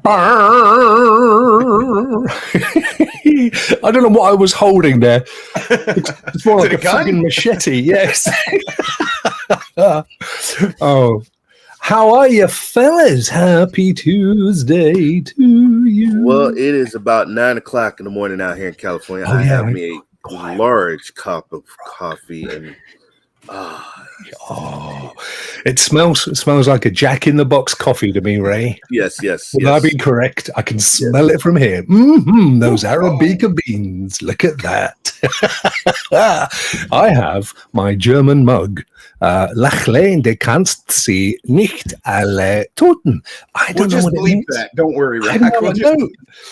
I don't know what I was holding there. It's more like a fucking machete. Yes. Oh, how are you, fellas? Happy Tuesday to you. Well, it is about 9 o'clock in the morning out here in California. I have me a large cup of coffee and it smells like a Jack in the Box coffee to me, Ray. Yes. Will I be correct? I can smell it from here. Those Arabica beans. Look at that. I have my German mug. Lachle, de kannst sie nicht alle toten. I don't know what it means. That. Don't worry, Ray.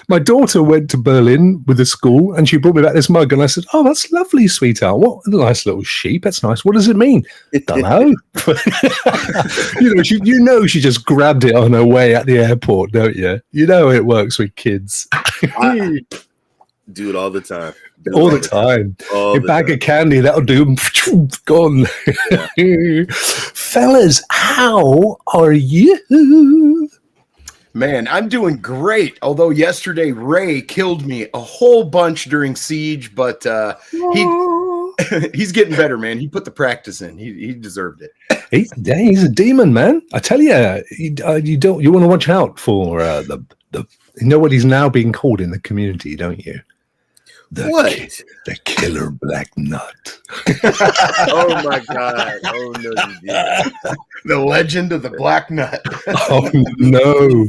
My daughter went to Berlin with the school and she brought me back this mug and I said, "Oh, that's lovely, sweetheart. What a nice little sheep. That's nice. What does it mean?" Don't know. She just grabbed it on her way at the airport, don't you? You know it works with kids. Do it all the time. All the time. A bag of candy, that'll do. Gone. Yeah. Fellas, how are you? Man, I'm doing great. Although yesterday Ray killed me a whole bunch during Siege, but he's getting better, man. He put the practice in. He deserved it. He's a demon, man. I tell you, you want to watch out for the you know what he's now being called in the community, don't you? The killer black nut. Oh my God! Oh no, you did. The legend of the black nut. Oh no!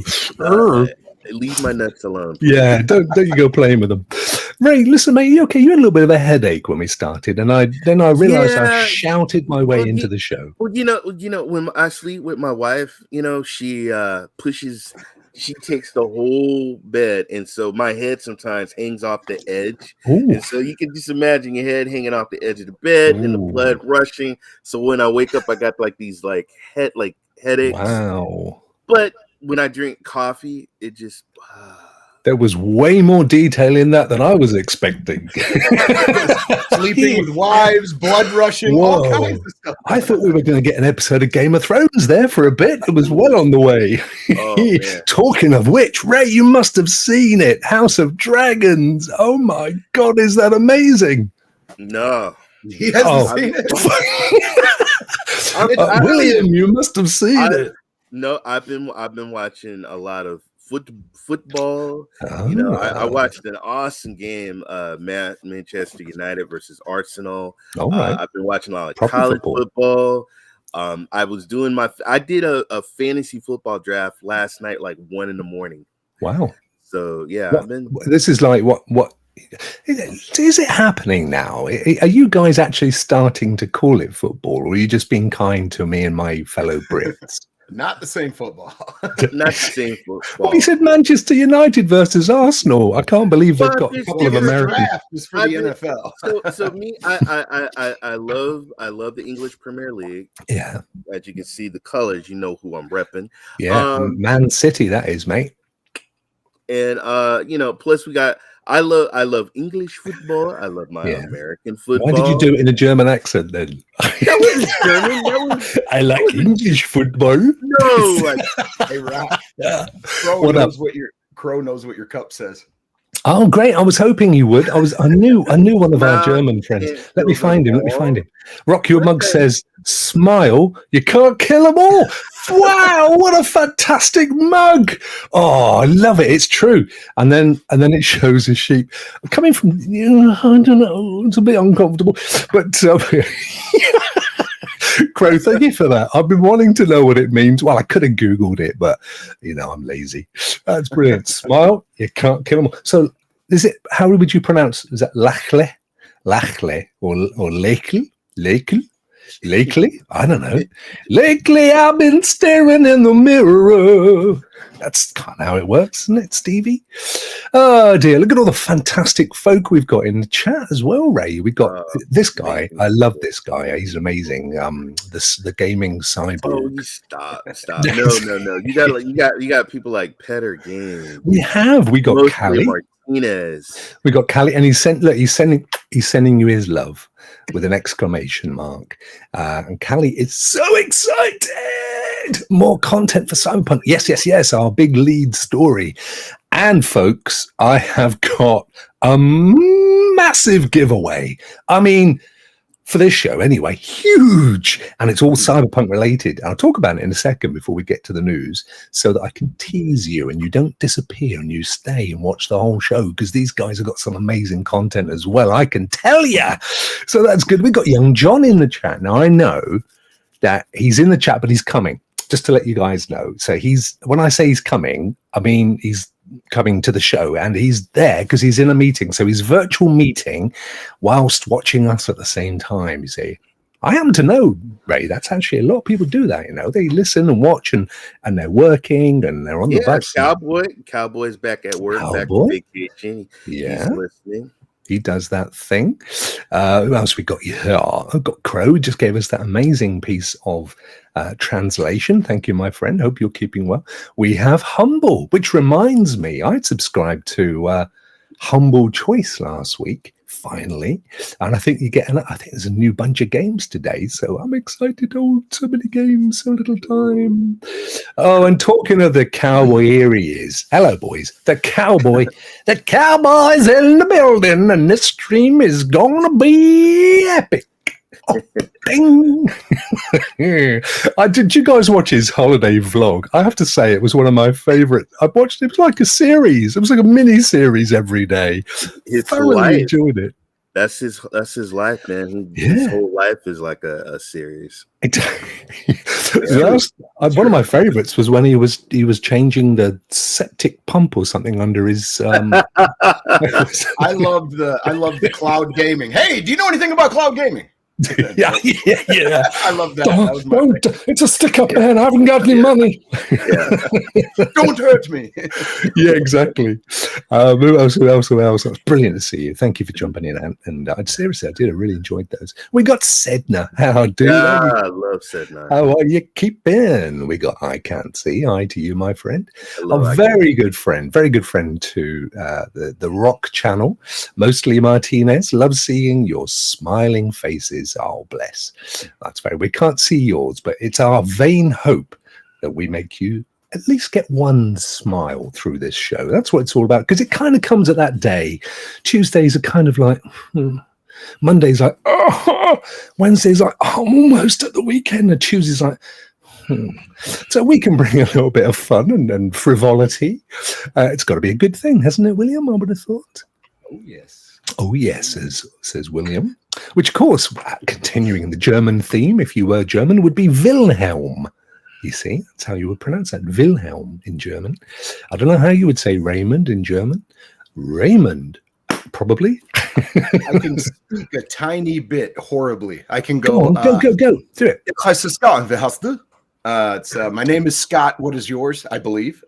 Leave my nuts alone. Yeah, don't you go playing with them. Ray, listen, mate. Okay, you had a little bit of a headache when we started, and I realized I shouted my way into the show. Well, you know, when I sleep with my wife, she she takes the whole bed, and so my head sometimes hangs off the edge. Ooh. And so you can just imagine your head hanging off the edge of the bed. Ooh. And the blood rushing. So when I wake up, I got these headaches. Wow! But when I drink coffee, it just there was way more detail in that than I was expecting. Sleeping with wives, blood rushing, all kinds of stuff. I thought we were going to get an episode of Game of Thrones there for a bit. It was well on the way. Oh, talking of which, Ray, you must have seen it. House of Dragons. Oh my God, is that amazing? No. He hasn't seen it. William, you must have seen it. No, I've been watching a lot of football. Oh. I watched an awesome game, Manchester United versus Arsenal. Right. I've been watching a lot of college football. I did a fantasy football draft last night, 1 a.m. Wow. So yeah, this is like what is it happening now? Are you guys actually starting to call it football, or are you just being kind to me and my fellow Brits? Not the same football. Not the same football. Well, he said Manchester United versus Arsenal. I can't believe they've got a couple of Americans. Just for the NFL. So me, I love the English Premier League. Yeah. As you can see, the colors, you know who I'm repping. Yeah, Man City, that is, mate. And plus we got. I love English football. I love my American football. Why did you do it in a German accent then? That wasn't German. I like English football. No. Hey, Rob. Yeah. Crow knows what your cup says. Oh, great! I was hoping you would. I knew one of our German friends. Let me find him. Rokk, your mug says, "Smile, you can't kill them all." Wow, what a fantastic mug! Oh, I love it. It's true. And then it shows a sheep. Coming from, I don't know, it's a bit uncomfortable. But Crow, thank you for that. I've been wanting to know what it means. Well, I could have Googled it, but I'm lazy. That's brilliant. Smile, you can't kill them all. So is it? How would you pronounce? Is that lachle, or lekel? Lately, I don't know. Lately, I've been staring in the mirror. That's kind of how it works, isn't it, Stevie? Oh dear! Look at all the fantastic folk we've got in the chat as well, Ray. We've got this guy. I love this guy. He's amazing. The gaming cyborg. Oh, you stop! No. You got people like Petter Games. We got Callie Martinez. We got Callie, and he's sending you his love with an exclamation mark. And Callie is so excited. More content for Cyberpunk. Yes. Our big lead story. And folks, I have got a massive giveaway. I mean, for this show anyway, huge. And it's all Cyberpunk related. I'll talk about it in a second before we get to the news so that I can tease you and you don't disappear and you stay and watch the whole show because these guys have got some amazing content as well, I can tell you. So that's good. We got young John in the chat. Now, I know that he's in the chat, but he's coming, just to let you guys know. So when I say he's coming, I mean he's coming to the show and he's there because he's in a meeting. So he's virtual meeting whilst watching us at the same time, you see. I happen to know, Ray, that's actually a lot of people do that, They listen and watch and they're working and they're on the bus. Cowboy's back at work, back on vacation. Yeah. He's listening. He does that thing. Who else we got here? I've got Crow, who just gave us that amazing piece of translation. Thank you, my friend. Hope you're keeping well. We have Humble, which reminds me, I'd subscribed to Humble Choice last week, finally. And I think I think there's a new bunch of games today. So I'm excited. Oh, so many games, so little time. Oh, and talking of the cowboy, here he is. Hello, boys. The cowboy's in the building, and this stream is gonna be epic. Oh, ding. Did you guys watch his holiday vlog? I have to say it was one of my favorite. I watched it. It was like a series. It was like a mini series every day. It's thoroughly enjoyed it. That's his life, man. His whole life is like a series. One of my favorites was when he was changing the septic pump or something under his. I love the cloud gaming. Hey, do you know anything about cloud gaming? Yeah. I love that. It's a stick up, man. I haven't got any money. Don't hurt me. Yeah, exactly. Who else? It's brilliant to see you. Thank you for jumping in. And seriously, I did. I really enjoyed those. We got Sedna. How do you? I love Sedna. How are you keeping? We got I Can't See. Hi to you, my friend. A very good friend to the Rokk channel. Mostly Martinez. Love seeing your smiling faces. Oh, bless. That's very. We can't see yours, but it's our vain hope that we make you at least get one smile through this show. That's what it's all about, because it kind of comes at that day. Tuesdays are kind of like, Monday's like, oh, Wednesday's like, oh, I'm almost at the weekend, and Tuesday's like, So we can bring a little bit of fun and frivolity. It's got to be a good thing, hasn't it, William? I would have thought. Oh, yes. Oh, yes, says William. Which, of course, continuing in the German theme, if you were German, would be Wilhelm. You see, that's how you would pronounce that. Wilhelm in German. I don't know how you would say Raymond in German. Raymond, probably. I can speak a tiny bit horribly. I can go. Go. Do it. Heißt Scott? Wer hast du? My name is Scott. What is yours? I believe.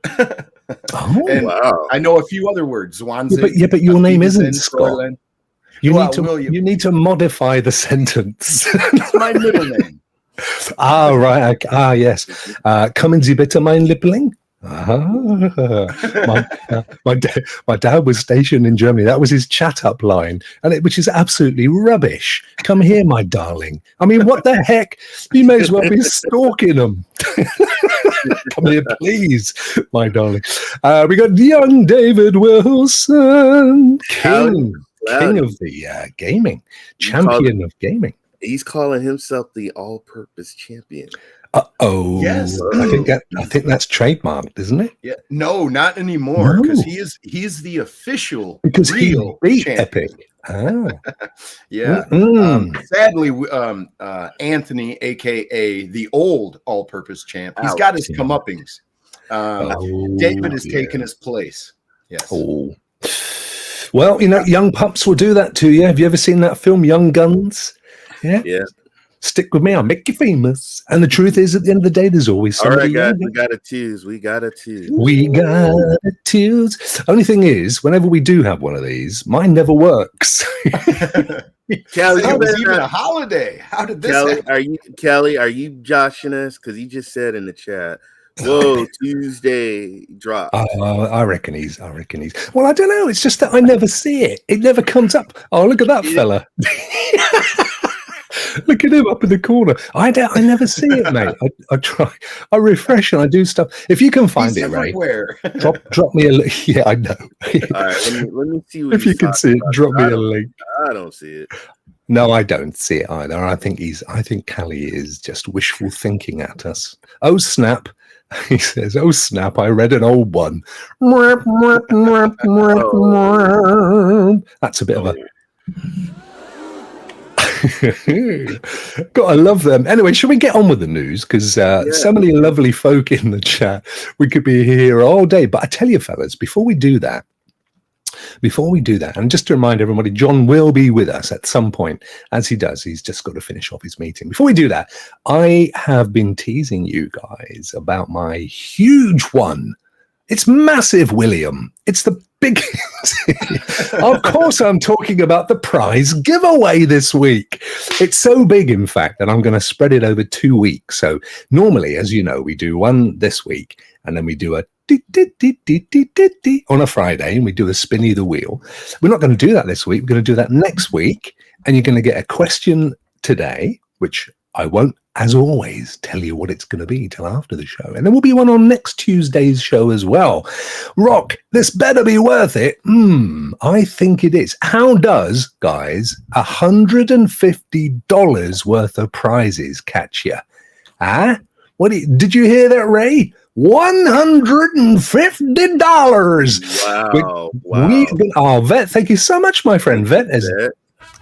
Wow. I know a few other words. Yeah, but your name isn't Scott. You William. You need to modify the sentence. It's my middle name. Right. Yes. Kommen Sie bitte, mein Liebling. My dad was stationed in Germany. That was his chat-up line, which is absolutely rubbish. Come here, my darling. I mean, what the heck? You may as well be stalking them. Come here, please, my darling. We got young David Wilson, king of the gaming, champion of gaming. He's calling himself the all-purpose champion. Uh-oh. Yes. I think that's trademarked, isn't it? Yeah. No, not anymore. Because he's the official real he beat champion. Epic. Ah. Yeah. Sadly, Anthony, aka the old all-purpose champ, he's got his comeuppings. David has taken his place. Yes. Oh. Well, young pups will do that to you. Have you ever seen that film, Young Guns? Yeah. Stick with me, I'll make you famous. And the truth is, at the end of the day, there's always somebody. All right, guys, we got to choose. Only thing is, whenever we do have one of these, mine never works. Kelly, it was even a holiday. How did this happen? Kelly, are you joshing us? Because he just said in the chat, whoa, Tuesday drop. I reckon he's. Well, I don't know. It's just that I never see it. It never comes up. Oh, look at that fella. Look at him up in the corner. I never see it, mate. I try. I refresh and I do stuff. If you can find it, Ray, drop me a link. Yeah, I know. All right, let me see. If you can see it, drop me a link. I don't see it. No, I don't see it either. I think Callie is just wishful thinking at us. Oh snap! He says, "Oh snap! I read an old one." That's a bit of a. God, I love them. Anyway, should we get on with the news? Because so many lovely folk in the chat. We could be here all day. But I tell you, fellas, before we do that, and just to remind everybody, John will be with us at some point. As he does, he's just got to finish off his meeting. Before we do that, I have been teasing you guys about my huge one. It's massive, William. It's the biggest. Of course, I'm talking about the prize giveaway this week. It's so big, in fact, that I'm going to spread it over 2 weeks. So normally, as you know, we do one this week, and then we do a on a Friday, and we do a spinny the wheel. We're not going to do that this week. We're going to do that next week, and you're going to get a question today, which I won't, as always, tell you what it's going to be till after the show. And there will be one on next Tuesday's show as well. Rokk, this better be worth it. I think it is. How does, guys, $150 worth of prizes catch you? Huh? Did you hear that, Ray? $150. Wow. Vet, thank you so much, my friend. Vet is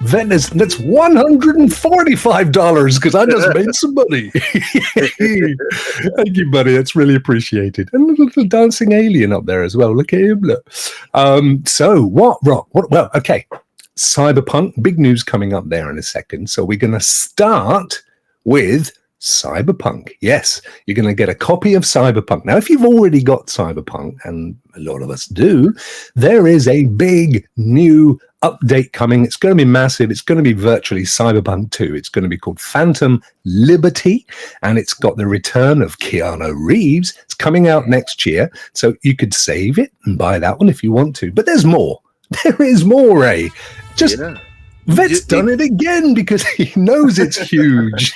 that's $145 because I just made some money. Thank you, buddy. That's really appreciated. And a little dancing alien up there as well. Look at him. Look. So what, Rokk? Well, okay. Cyberpunk, big news coming up there in a second. So we're going to start with Cyberpunk. Yes, you're going to get a copy of Cyberpunk. Now, if you've already got Cyberpunk, and a lot of us do, there is a big new update coming. It's going to be massive. It's going to be virtually Cyberpunk 2. It's going to be called Phantom Liberty, and it's got the return of Keanu Reeves. It's coming out next year, so you could save it and buy that one if you want to. But there's more. There is more, Ray. Vet's done it again because he knows it's huge.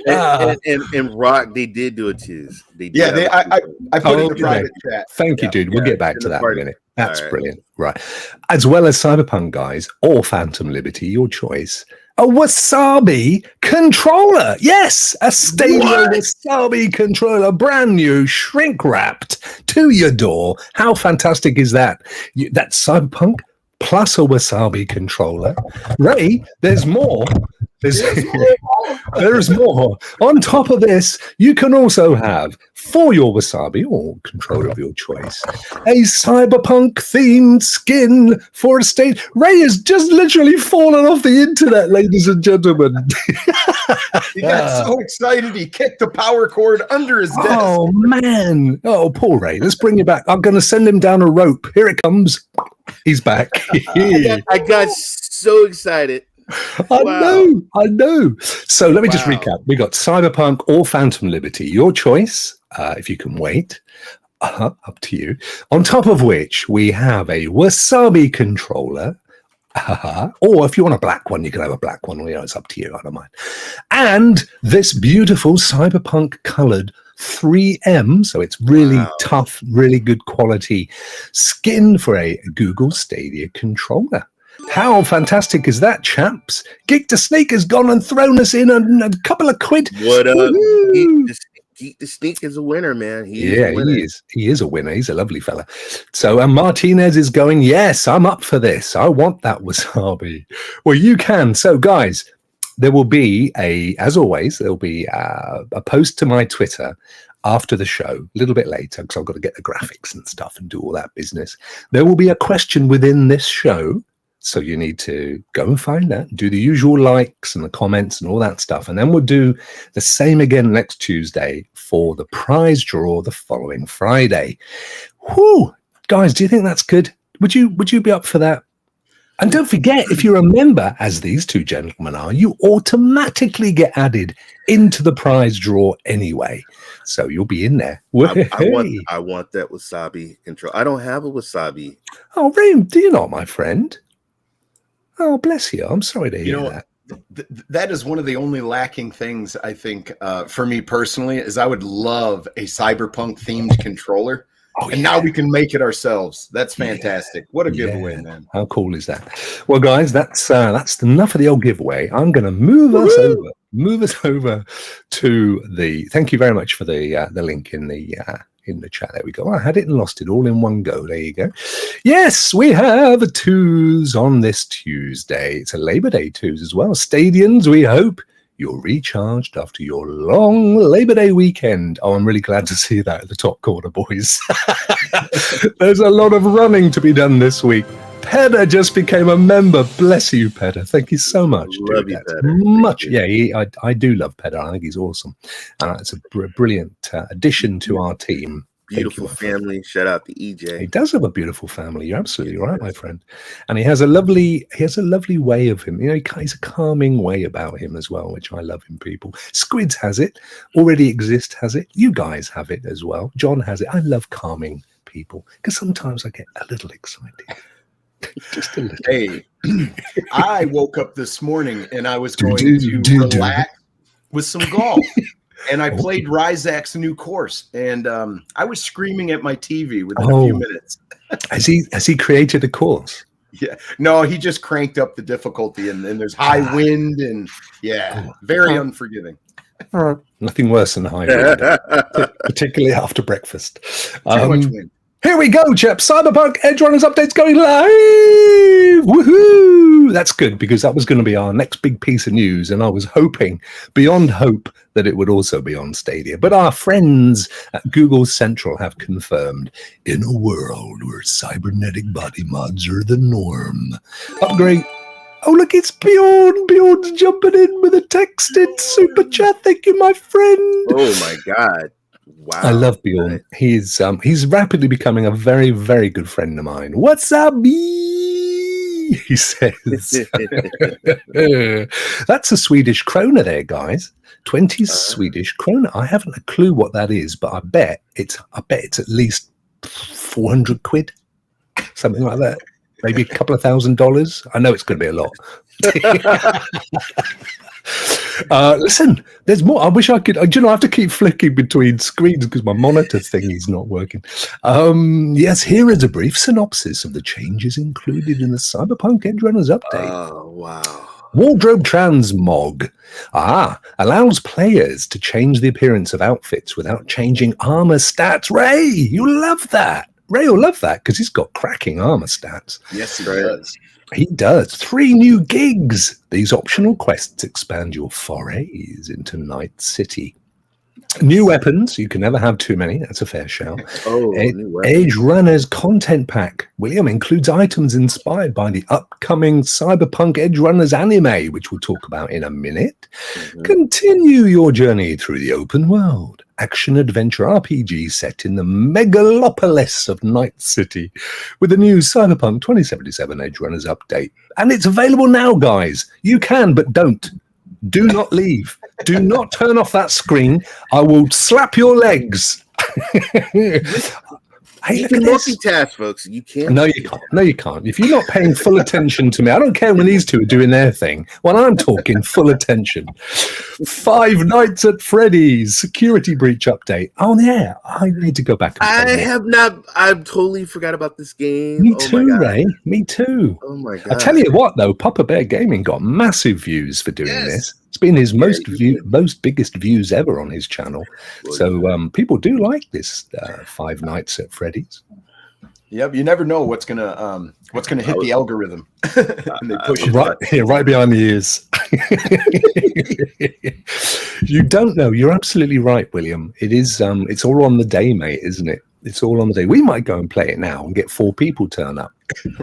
And Rokk, they did do a tease. I put it in the private chat. Thank you, dude. We'll get back to that in a minute. That's brilliant. Right. As well as Cyberpunk, guys, or Phantom Liberty, your choice. A Wasabi Controller. Yes, a Stadia Wasabi Controller, brand new, shrink wrapped to your door. How fantastic is that? That's Cyberpunk plus a Wasabi Controller. Ray, there's more. There's more. On top of this, you can also have, for your Wasabi or controller of your choice, a Cyberpunk themed skin for a stage. Ray has just literally fallen off the internet, ladies and gentlemen. He got so excited he kicked the power cord under his desk. Oh man. Oh, poor Ray. Let's bring you back. I'm going to send him down a rope. Here it comes. He's back. I got so excited. I know. So let me just recap. We got Cyberpunk or Phantom Liberty. Your choice, if you can wait. Up to you. On top of which, we have a Wasabi Controller. Or if you want a black one, you can have a black one. You know, it's up to you. I don't mind. And this beautiful Cyberpunk colored 3M, so it's really tough, really good quality skin for a Google Stadia controller. How fantastic is that, chaps? Geek the Sneak has gone and thrown us in a couple of quid. What up? Geek the Sneak is a winner, man. He is. He is a winner. He's a lovely fella. So Martinez is going, yes, I'm up for this. I want that Wasabi. Well, you can. So, guys, there will be as always, there'll be a post to my Twitter after the show, a little bit later, because I've got to get the graphics and stuff and do all that business. There will be a question within this show. So you need to go and find that, do the usual likes and the comments and all that stuff. And then we'll do the same again next Tuesday for the prize draw the following Friday. Whew, guys, do you think that's good? Would you be up for that? And don't forget, if you're a member, as these two gentlemen are, you automatically get added into the prize draw anyway. So you'll be in there. I want that Wasabi control. I don't have a Wasabi. Oh, Ray, do you not, my friend? Oh, bless you. I'm sorry to hear that. That is one of the only lacking things, I think, for me personally, is I would love a Cyberpunk themed controller. And now we can make it ourselves. That's fantastic. What a giveaway, man. How cool is that? Well, guys, that's enough of the old giveaway. I'm going to move us over to the, thank you very much for the link in the chat. There we go. I had it and lost it all in one go. There you go. Yes, we have a twos on this Tuesday. It's a Labor Day twos as well. Stadians, we hope you're recharged after your long Labor Day weekend. Oh, I'm really glad to see that at the top corner, boys. There's a lot of running to be done this week. Pedder just became a member. Bless you, Pedder. Thank you so much. Love you, Pedder. Much. Yeah, I do love Pedder. I think he's awesome. It's a brilliant addition to our team. Beautiful family. Shout out to EJ. He does have a beautiful family. You're absolutely right, my friend. And he has a lovely way of him. You know, he's a calming way about him as well, which I love in people. Squids has it. Already Exist has it. You guys have it as well. John has it. I love calming people because sometimes I get a little excited. Just a little. Hey, I woke up this morning and I was going to relax with some golf. And I played Ryzak's new course, and I was screaming at my TV within a few minutes. Has he created a course? Yeah. No, he just cranked up the difficulty, and there's high wind, and very unforgiving. Nothing worse than high wind, particularly after breakfast. Too much wind. Here we go, chaps. Cyberpunk Edgerunners update's going live. Woohoo! That's good because that was going to be our next big piece of news, and I was hoping, beyond hope, that it would also be on Stadia. But our friends at Google Central have confirmed, in a world where cybernetic body mods are the norm, upgrade. Oh, look, it's Bjorn. Bjorn's jumping in with a texted super chat. Thank you, my friend. Oh my God. Wow. I love Bjorn. He's rapidly becoming a very, very good friend of mine. Wasabi, he says. That's a Swedish krona there, guys. 20 Swedish krona. I haven't a clue what that is, but I bet it's at least 400 quid, something like that. Maybe a couple of $1,000. I know it's going to be a lot. Listen, there's more. I wish I could. I have to keep flicking between screens because my monitor thing is not working. Yes, here is a brief synopsis of the changes included in the Cyberpunk Edgerunners update. Oh, wow. Wardrobe transmog allows players to change the appearance of outfits without changing armor stats. Ray, you'll love that. Ray will love that because he's got cracking armor stats. Yes, he does. He does. 3 new gigs. These optional quests expand your forays into Night City. New weapons. You can never have too many. That's a fair shout. Edgerunners content pack. William includes items inspired by the upcoming Cyberpunk Edgerunners anime, which we'll talk about in a minute. Mm-hmm. Continue your journey through the open world. Action-adventure RPG set in the megalopolis of Night City with the new Cyberpunk 2077 Edgerunners update. And it's available now, guys. You can, but don't. Do not leave. Do not turn off that screen. I will slap your legs. Hey, you can multitask, folks. You can't. No, you can't. No, you can't. If you're not paying full attention to me, I don't care when these two are doing their thing. When I'm talking full attention. 5 Nights at Freddy's security breach update. Oh, yeah. I need to go back. I've totally forgot about this game. Me too, Ray. Me too. Oh, my God. I tell you what, though, Papa Bear Gaming got massive views for doing this. It's been his most biggest views ever on his channel. So people do like this 5 Nights at Freddy's. Yep, you never know what's gonna hit the algorithm. And they push it right behind the ears. You don't know. You're absolutely right, William. It is. It's all on the day, mate, isn't it? It's all on the day. We might go and play it now and get 4 people turn up.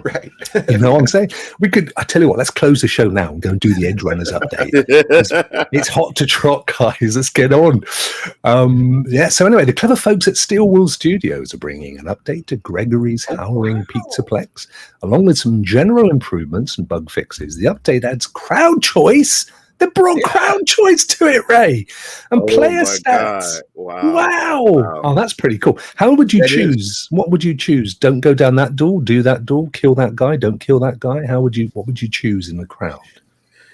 Right. You know what I'm saying? We could. I tell you what. Let's close the show now and go and do the Edgerunners update. It's hot to trot, guys. Let's get on. So anyway, the clever folks at Steel Wool Studios are bringing an update to Gregory's Howling Pizzaplex, along with some general improvements and bug fixes. The update adds crowd choice. They brought crowd choice to it, Ray, and player stats. Wow. Oh, that's pretty cool. How would you choose? What would you choose? Don't go down that door. Do that door. Kill that guy. Don't kill that guy. What would you choose in the crowd?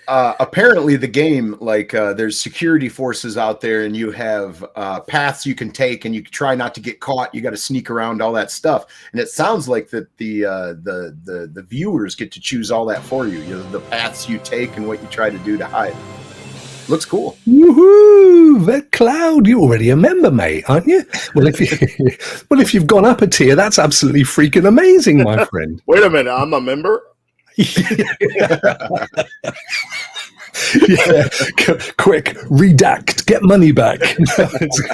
Apparently the game, like there's security forces out there, and you have paths you can take, and you try not to get caught. You got to sneak around, all that stuff. And it sounds like that the viewers get to choose all that for you. You know, the paths you take and what you try to do to hide. Looks cool. Woohoo! That Cloud, you're already a member, mate, aren't you? Well, if you've gone up a tier, that's absolutely freaking amazing, my friend. Wait a minute, I'm a member. Yeah, quick, redact, get money back. No,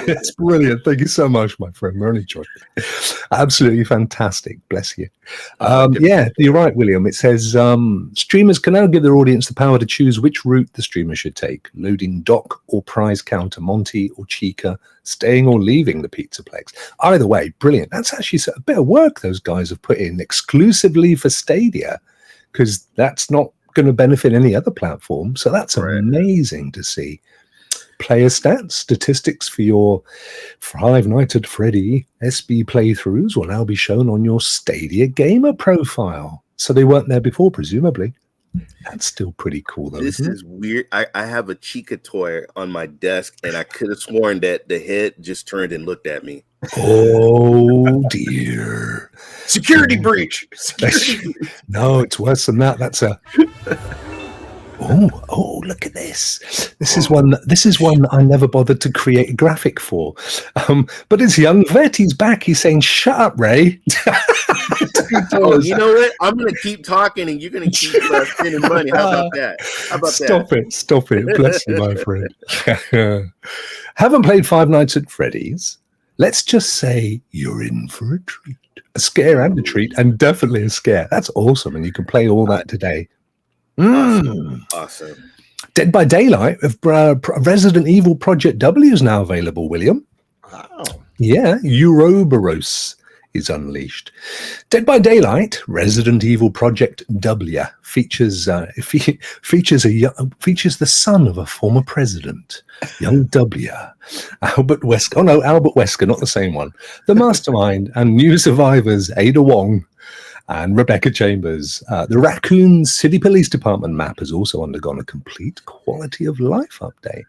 it's brilliant. Thank you so much, my friend. We're only joking. Absolutely fantastic. Bless you. Yeah, you're right, William. It says streamers can now give their audience the power to choose which route the streamer should take: loading dock or prize counter Monty or Chica, staying or leaving the Pizzaplex. Either way, brilliant. That's actually a bit of work those guys have put in exclusively for Stadia, because that's not going to benefit any other platform. So that's amazing to see. Player stats, statistics for your Five Nights at Freddy SB playthroughs will now be shown on your Stadia gamer profile. So they weren't there before, presumably. That's still pretty cool, though. This is weird. I have a Chica toy on my desk, and I could have sworn that the head just turned and looked at me. Oh, dear. Security breach. No, it's worse than that. That's a... Oh, look at this. This is one I never bothered to create a graphic for. But it's young vet. He's back. He's saying, "Shut up, Ray." Oh, you know what? I'm going to keep talking, and you're going to keep spending money. How about that? Stop it. Bless you, my friend. Haven't played Five Nights at Freddy's? Let's just say you're in for a treat. A scare and a treat, and definitely a scare. That's awesome, and you can play all that today. Awesome. Dead by Daylight of Resident Evil Project W is now available, William. Wow. Yeah, Ouroboros is unleashed. Dead by Daylight, Resident Evil Project W features the son of a former president, young W, Albert Wesker. Oh no, Albert Wesker, not the same one. The mastermind and new survivors Ada Wong and Rebecca Chambers. The Raccoon City Police Department map has also undergone a complete quality of life update,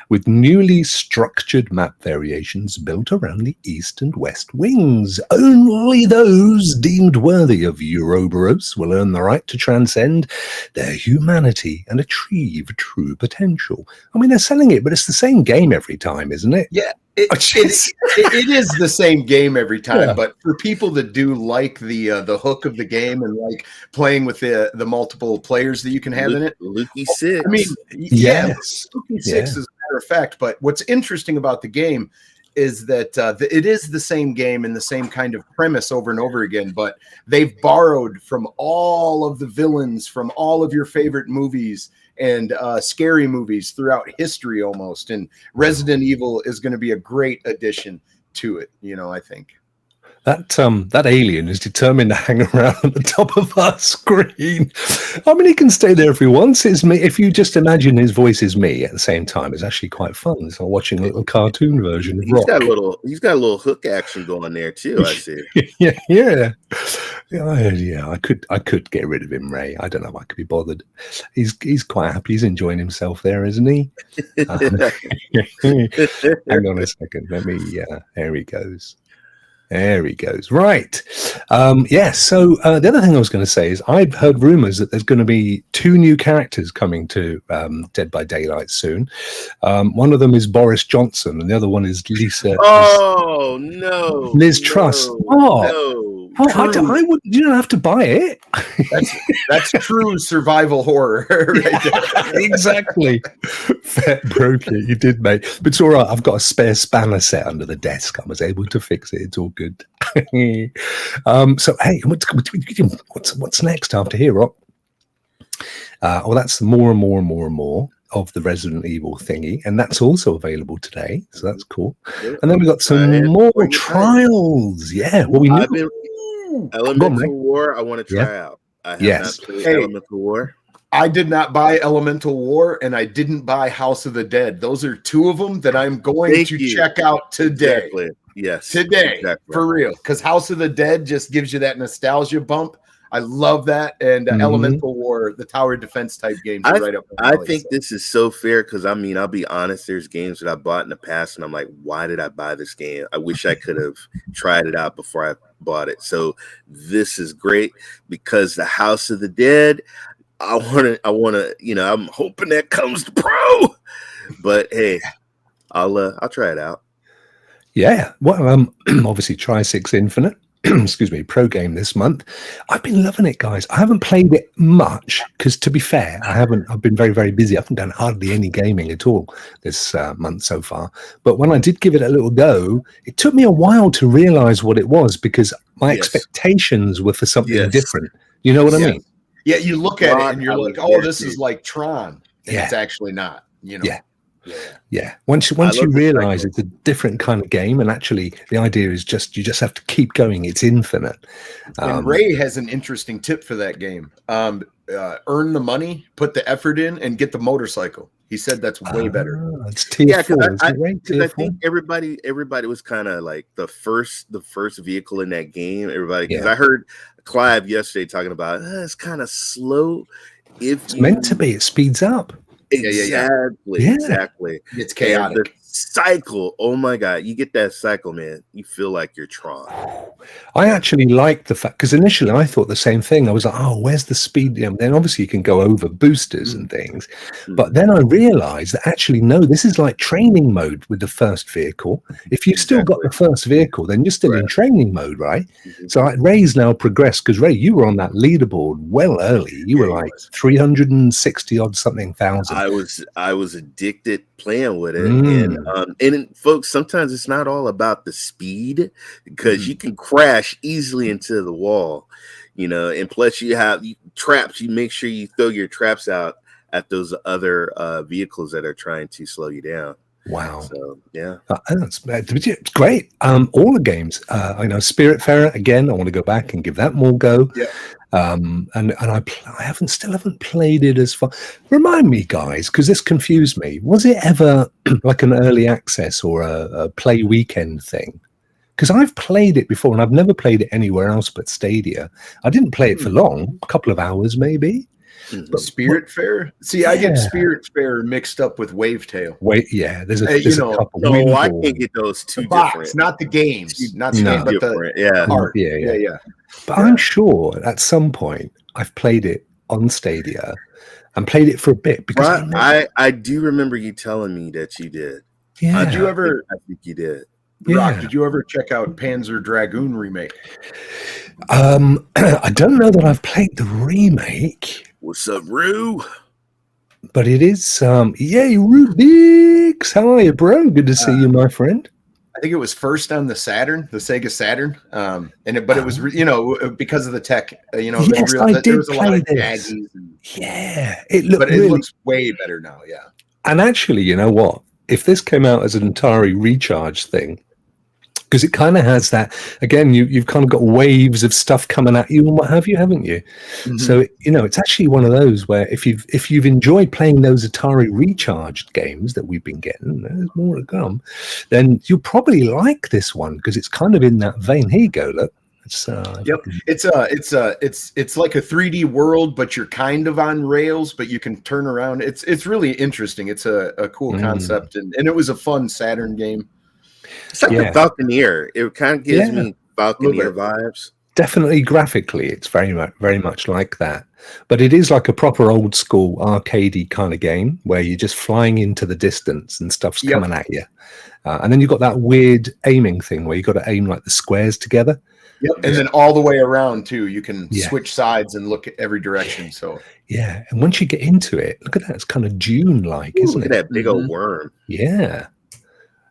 with newly structured map variations built around the east and west wings. Only those deemed worthy of Ouroboros will earn the right to transcend their humanity and achieve true potential. I mean, they're selling it, but it's the same game every time, isn't it? Yeah. It is the same game every time, but for people that do like the hook of the game and like playing with the multiple players that you can have in it, Lukey 6. I mean, yes, Lukey 6 is a matter of fact. But what's interesting about the game is that it is the same game and the same kind of premise over and over again, but they've borrowed from all of the villains from all of your favorite movies and scary movies throughout history almost. And Resident Evil is going to be a great addition to it, I think. That alien is determined to hang around at the top of our screen. I mean, he can stay there if he wants. It's me. If you just imagine his voice is me at the same time, it's actually quite fun. It's like watching a little cartoon version of Rokk. He's got a little hook action going there too, I see. Yeah. I could get rid of him, Ray. I don't know if I could be bothered. He's quite happy. He's enjoying himself there, isn't he? Hang on a second. Let me. There he goes. There he goes. Right. So the other thing I was going to say is I've heard rumors that there's going to be 2 new characters coming to Dead by Daylight soon. One of them is Boris Johnson, and the other one is Lisa. Oh, no. Liz Truss. You don't have to buy it. That's true survival horror right there. Exactly. Fat broke it. You did, mate. But it's all right. I've got a spare spanner set under the desk. I was able to fix it. It's all good. So, hey, what's next after here, Rokk? That's more and more of the Resident Evil thingy, and that's also available today. So that's cool. And then we got some more trials. Yeah. Well, we knew. Elemental War, I want to try out. I have not played Elemental War. I did not buy Elemental War, and I didn't buy House of the Dead. Those are 2 of them that I'm going to check out today. Exactly. Yes. Today, for real. Because House of the Dead just gives you that nostalgia bump. I love that. And Elemental War, the tower defense type games are right up my alley. I think this is so fair because I mean, I'll be honest, there's games that I bought in the past and I'm like, why did I buy this game? I wish I could have tried it out before I bought it. So this is great because the House of the Dead, I wanna, you know, I'm hoping that comes to Pro. But hey, I'll try it out. Yeah, well, obviously Tri-6 Infinite, excuse me, pro game this month. I've been loving it, guys. I haven't played it much because, to be fair, I've been very, very busy. I haven't done hardly any gaming at all this month so far. But when I did give it a little go, it took me a while to realize what it was because my expectations were for something different. You know what I mean? Yeah, you look at it and you're like, oh, this is like Tron. And it's actually not, you know? Yeah. Once you realize it's a different kind of game, and actually the idea is you just have to keep going. It's infinite. And Ray has an interesting tip for that game. Earn the money, put the effort in, and get the motorcycle. He said that's way better. It's tier 4. I think everybody was kind of like the first vehicle in that game. Everybody, because I heard Clive yesterday talking about it's kind of slow. It's meant to be. It speeds up. Exactly. It's chaotic. The cycle. Oh my God. You get that cycle, man. You feel like you're Tron. I actually like the fact, because initially I thought the same thing. I was like, oh, where's the speed? Then obviously you can go over boosters and things. But then I realized that actually, no, this is like training mode with the first vehicle. If you've still got the first vehicle, then you're still in training mode, right? So like, Ray's now progressed, because Ray, you were on that leaderboard well early. You were like 360 odd something thousand. I was addicted playing with it. And folks, sometimes it's not all about the speed, because you can crash easily into the wall, you know, and plus you have traps. You make sure you throw your traps out at those other vehicles that are trying to slow you down. Wow. So yeah, it's great. All the games, I know Spiritfarer again. I want to go back and give that more go. Yeah. And I still haven't played it as far. Remind me, guys, because this confused me. Was it ever like an early access or a play weekend thing? Because I've played it before and I've never played it anywhere else but Stadia. I didn't play it for long, a couple of hours maybe. But Spiritfarer? See, I get Spiritfarer mixed up with Wavetail. There's a couple. No, I can't get those two different. Not the games, not the game, but the art. Yeah. But I'm sure at some point I've played it on Stadia and played it for a bit, because I do remember you telling me that you did. Yeah. Did you ever? I think you did. Rokk, did you ever check out Panzer Dragoon remake? I don't know that I've played the remake. What's up, Roo? But it is, Rubik's. How are you, bro? Good to see you, my friend. I think it was first on the Sega Saturn, but it was, because of the tech, yes, there was a lot of this. It looks way better now. Yeah, and actually, you know what? If this came out as an Atari Recharge thing, because it kind of has that, again, you've kind of got waves of stuff coming at you and what have you, haven't you? So it's actually one of those where if you've enjoyed playing those Atari Recharged games that we've been getting, there's more to come, then you'll probably like this one, because it's kind of in that vein. Here you go, look. It's like a 3D world, but you're kind of on rails, but you can turn around. It's really interesting. It's a cool concept, and it was a fun Saturn game. It's like the Falconeer. It kind of gives me Falconeer vibes. Definitely graphically, it's very much like that. But it is like a proper old school arcadey kind of game where you're just flying into the distance and stuff's coming at you. And then you've got that weird aiming thing where you've got to aim like the squares together. Yep, and then all the way around too. You can switch sides and look at every direction. So and once you get into it, look at that. It's kind of Dune-like, isn't it? Look at that big old worm. Yeah.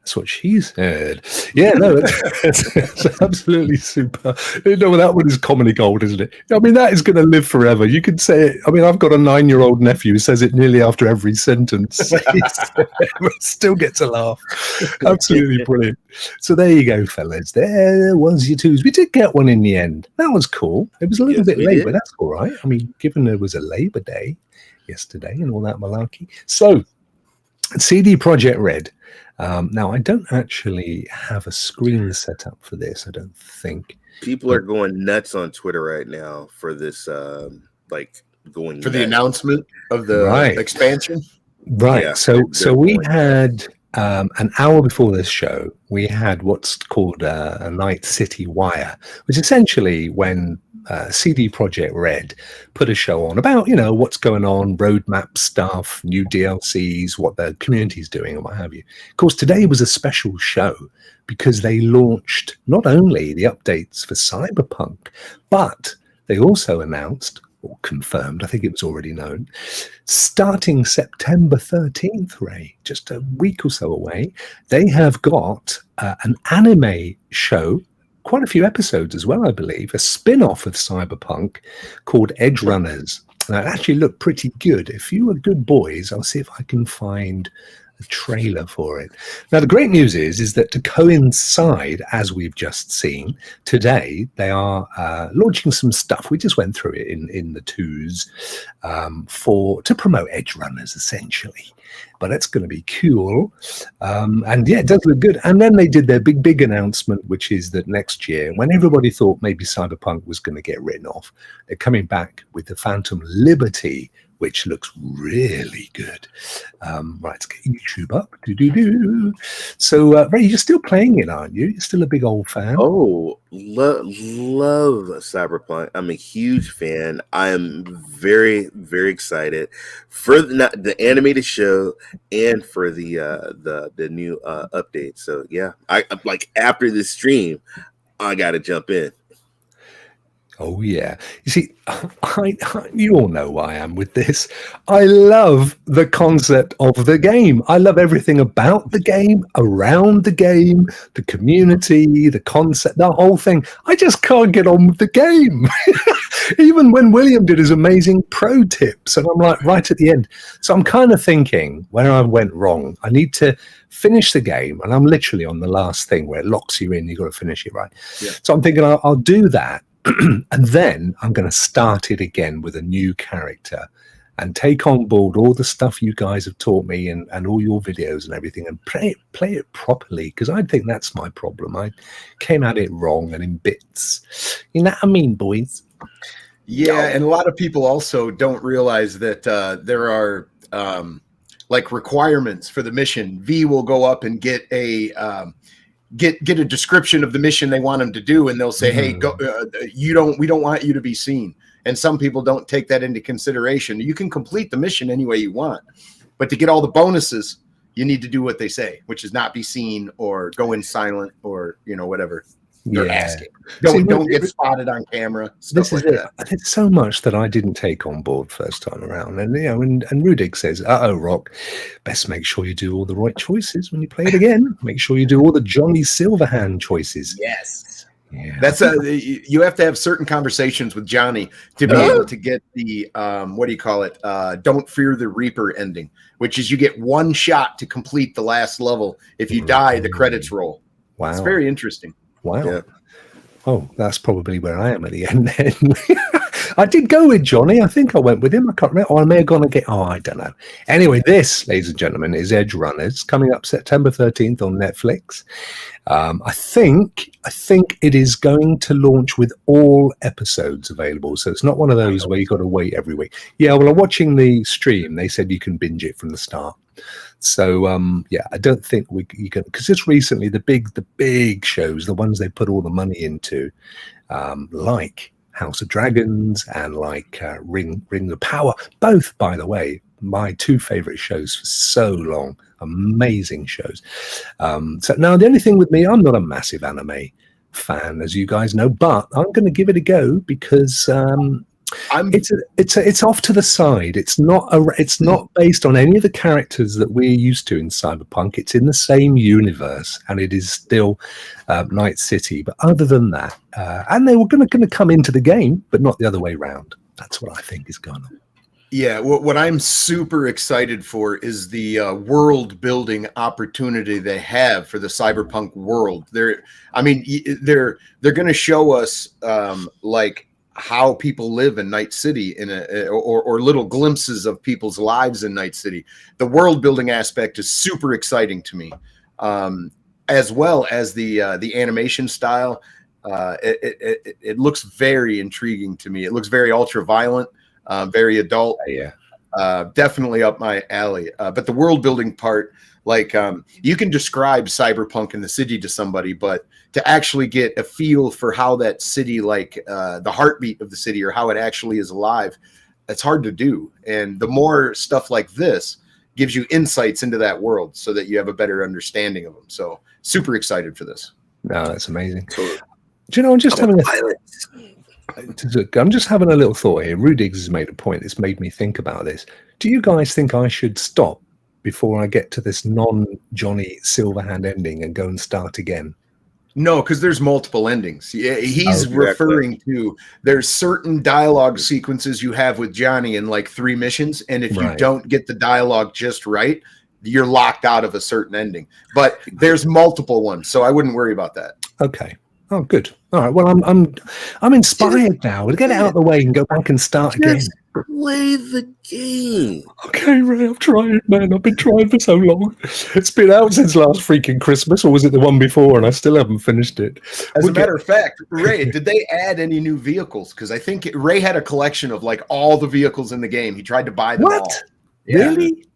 That's what she said. Yeah, no, it's absolutely super. That one is comedy gold, isn't it? I mean, that is going to live forever. You could say it. I mean, I've got a 9-year-old nephew who says it nearly after every sentence. Still gets a laugh. Absolutely brilliant. So there you go, fellas. There was your twos. We did get one in the end. That was cool. It was a little bit late, but that's all right. I mean, given there was a Labor Day yesterday and all that malarkey. So, CD Projekt Red. Now, I don't actually have a screen set up for this, I don't think. People are going nuts on Twitter right now for this, going for the announcement of the expansion. Right. Yeah, so we had an hour before this show, we had what's called a Night City Wire, which essentially when CD Projekt Red put a show on about, what's going on, roadmap stuff, new DLCs, what the community's doing and what have you. Of course, today was a special show because they launched not only the updates for Cyberpunk, but they also announced, or confirmed, I think it was already known, starting September 13th, Ray, just a week or so away, they have got an anime show, quite a few episodes as well, I believe, a spin-off of Cyberpunk called Edgerunners. Now, it actually looked pretty good. If you are good boys, I'll see if I can find a trailer for it. Now, the great news is that to coincide, as we've just seen today, they are launching some stuff. We just went through it in the twos to promote Edgerunners, essentially. But it's going to be cool. And yeah, it does look good. And then they did their big announcement, which is that next year, when everybody thought maybe Cyberpunk was going to get written off, they're coming back with the Phantom Liberty, which looks really good. Right, let's get YouTube up. So, Ray, you're still playing it, aren't you? You're still a big old fan. Oh, love Cyberpunk. I'm a huge fan. I am very, very excited for the animated show and for the new update. So yeah, I like after this stream, I got to jump in. Oh, yeah. You see, you all know why I am with this. I love the concept of the game. I love everything about the game, around the game, the community, the concept, the whole thing. I just can't get on with the game. Even when William did his amazing pro tips, and I'm like right at the end. So I'm kind of thinking where I went wrong. I need to finish the game, and I'm literally on the last thing where it locks you in. You've got to finish it, right? Yeah. So I'm thinking I'll do that. And then I'm going to start it again with a new character and take on board all the stuff you guys have taught me and all your videos and everything and play it properly, because I think that's my problem. I came at it wrong and in bits. You know what I mean, boys? Yeah, and a lot of people also don't realize that there are like requirements for the mission. V will go up and get a get a description of the mission they want him to do, and they'll say, hey, go, we don't want you to be seen. And some people don't take that into consideration. You can complete the mission any way you want, but to get all the bonuses, you need to do what they say, which is not be seen or go in silent or whatever they're asking. Don't get spotted on camera. This is it. It's so much that I didn't take on board first time around. And and Rudik says, Rokk, best make sure you do all the right choices when you play it again. Make sure you do all the Johnny Silverhand choices. Yes. Yeah. That's you have to have certain conversations with Johnny to be able to get the what do you call it? Don't fear the Reaper ending, which is you get one shot to complete the last level. If you die, the credits roll. Wow. It's very interesting. Wow. Yeah. Oh, that's probably where I am at the end then. I did go with Johnny. I think I went with him. I can't remember. Or I may have gone again. Oh, I don't know. Anyway, this, ladies and gentlemen, is Edgerunners, coming up September 13th on Netflix. I think it is going to launch with all episodes available. So it's not one of those where you've got to wait every week. Yeah, well, I'm watching the stream. They said you can binge it from the start. So I don't think you can, because just recently the big shows, the ones they put all the money into, like House of Dragons and like Ring of Power, both, by the way, my two favorite shows for so long, amazing shows. So now the only thing with me, I'm not a massive anime fan, as you guys know, but I'm going to give it a go because it's off to the side. It's not based on any of the characters that we're used to in Cyberpunk. It's in the same universe, and it is still Night City. But other than that, and they were going to come into the game, but not the other way around. That's what I think is going on. Yeah, what I'm super excited for is the world building opportunity they have for the Cyberpunk world. They're going to show us like how people live in Night City or little glimpses of people's lives in Night City. The world building aspect is super exciting to me, as well as the animation style. It looks very intriguing to me. It looks very ultra violent, very adult. Yeah. Definitely up my alley. But the world building part, like you can describe Cyberpunk in the city to somebody, but to actually get a feel for how that city, like the heartbeat of the city or how it actually is alive, it's hard to do. And the more stuff like this gives you insights into that world so that you have a better understanding of them. So super excited for this. No, that's amazing. Do you know, I'm just having a little thought here. Rudiggs has made a point. It's made me think about this. Do you guys think I should stop before I get to this non-Johnny Silverhand ending and go and start again? No, because there's multiple endings. He's referring to, there's certain dialogue sequences you have with Johnny in like 3 missions, and if you don't get the dialogue just right, you're locked out of a certain ending. But there's multiple ones, so I wouldn't worry about that. Okay. Oh, good. All right. Well, I'm inspired now. We'll get it out of the way and go back and start again. Play the game. Okay, Ray, I've tried, man. I've been trying for so long. It's been out since last freaking Christmas, or was it the one before? And I still haven't finished it. As a matter of fact, Ray, did they add any new vehicles? Because I think Ray had a collection of like all the vehicles in the game. He tried to buy them all. Yeah. Really?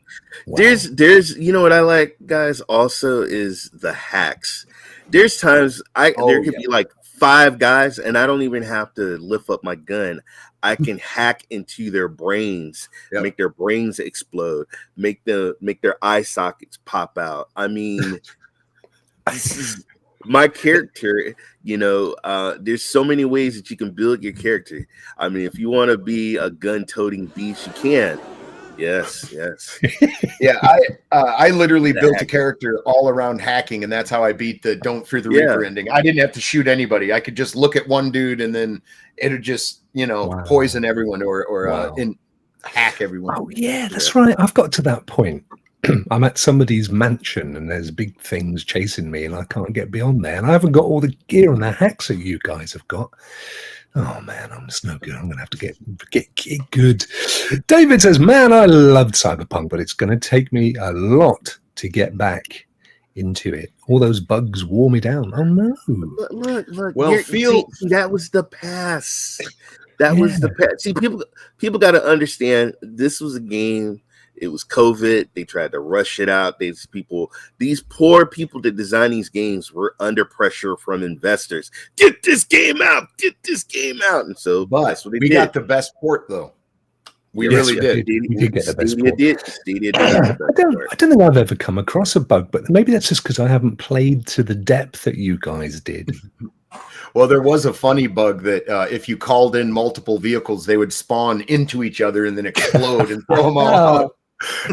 Wow. There's you know what I like, guys, also is the hacks. There's times there could be like 5 guys and I don't even have to lift up my gun. I can hack into their brains, make their brains explode, make their eye sockets pop out. I mean, this is my character, you know, there's so many ways that you can build your character. I mean, if you want to be a gun-toting beast, you can. Yes. Yeah, I literally built a character all around hacking, and that's how I beat the Don't Fear the Reaper ending. I didn't have to shoot anybody. I could just look at one dude, and then it would just, poison everyone or hack everyone. Oh, yeah, that's right. I've got to that point. I'm at somebody's mansion, and there's big things chasing me, and I can't get beyond there. And I haven't got all the gear and the hacks that you guys have got. Oh man, I'm just no good. I'm gonna have to get good. David says, "Man, I loved Cyberpunk, but it's gonna take me a lot to get back into it. All those bugs wore me down." Oh no! Look. Well, see, that was the past. That was the past. See, people got to understand. This was a game. It was COVID. They tried to rush it out. These poor people that design these games were under pressure from investors. Get this game out. And so that's what they did. We got the best port, though. We really did. We did get the best port. Stadia did I don't think I've ever come across a bug, but maybe that's just because I haven't played to the depth that you guys did. Well, there was a funny bug that if you called in multiple vehicles, they would spawn into each other and then explode and throw them all out.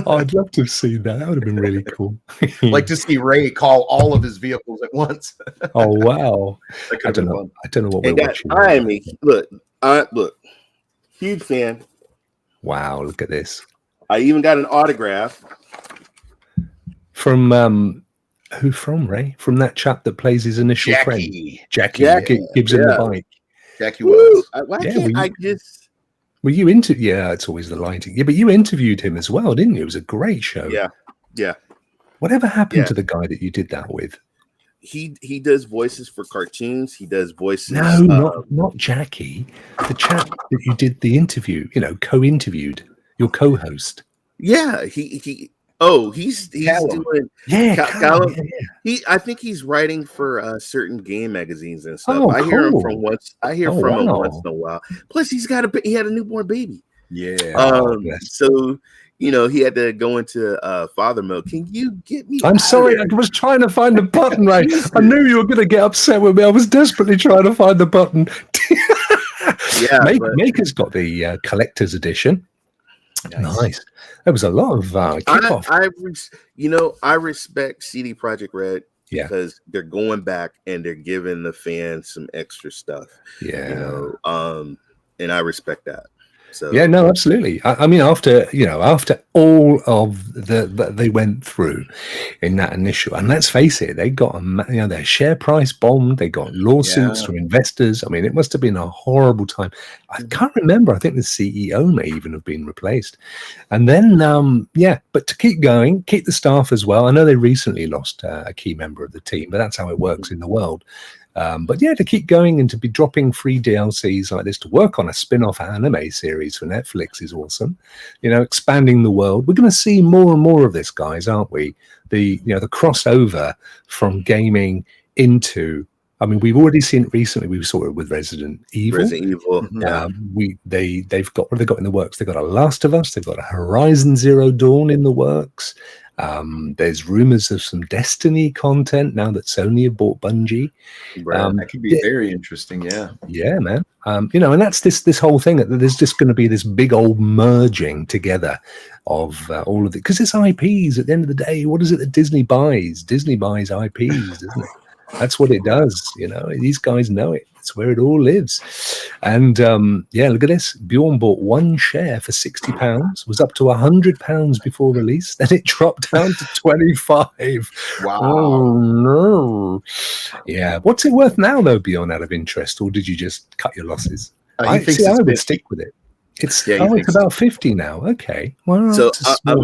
Oh, I'd love to have seen that. That would have been really cool. Like to see Ray call all of his vehicles at once. Oh wow! I don't know what we're watching. Look, huge fan. Wow! Look at this. I even got an autograph from who? From Ray? From that chap that plays his initial friend, Jackie. Gives him the bike. Jackie Wells. Why can't I just? Well, it's always the lighting. Yeah, but you interviewed him as well, didn't you? It was a great show. Yeah. Whatever happened to the guy that you did that with? He does voices for cartoons. He does voices. No, not Jackie. The chap that you did the interview, co-interviewed, your co-host. Yeah, he's doing Callum. I think he's writing for certain game magazines and stuff. Oh, I hear cool. him from once in a while. Plus, he had a newborn baby. Yeah. So he had to go into father mode. Can you get me? I'm sorry, I was trying to find the button. Right, I knew you were going to get upset with me. I was desperately trying to find the button. Maker's got the collector's edition. Nice. There was a lot of kickoff. I respect CD Projekt Red because they're going back and they're giving the fans some extra stuff. Yeah. And I respect that. So yeah, no, absolutely. I mean, after all of that they went through in that initial, and let's face it, they got their share price bombed. They got lawsuits from investors. I mean, it must have been a horrible time. I can't remember. I think the CEO may even have been replaced. And then, but to keep going, keep the staff as well. I know they recently lost a key member of the team, but that's how it works in the world. But yeah, to keep going and to be dropping free DLCs like this, to work on a spin-off anime series for Netflix is awesome. Expanding the world. We're going to see more and more of this, guys, aren't we? The crossover from gaming into. I mean, we've already seen it recently. We saw it with Resident Evil. Yeah. They've got, what have they got in the works? They've got a Last of Us. They've got a Horizon Zero Dawn in the works. There's rumors of some Destiny content now that Sony have bought Bungie. That could be very interesting. Yeah, man. And that's this whole thing that there's just going to be this big old merging together of all of it, because it's IPs. At the end of the day, what is it that Disney buys? Disney buys IPs, isn't it? That's what it does. These guys know it. It's where it all lives. And look at this. Bjorn bought one share for £60, was up to £100 before release. Then it dropped down to 25. Wow. Oh no. Yeah. What's it worth now though, Bjorn, out of interest? Or did you just cut your losses? I would stick with it. It's about 50 now. Okay. Well, so I'm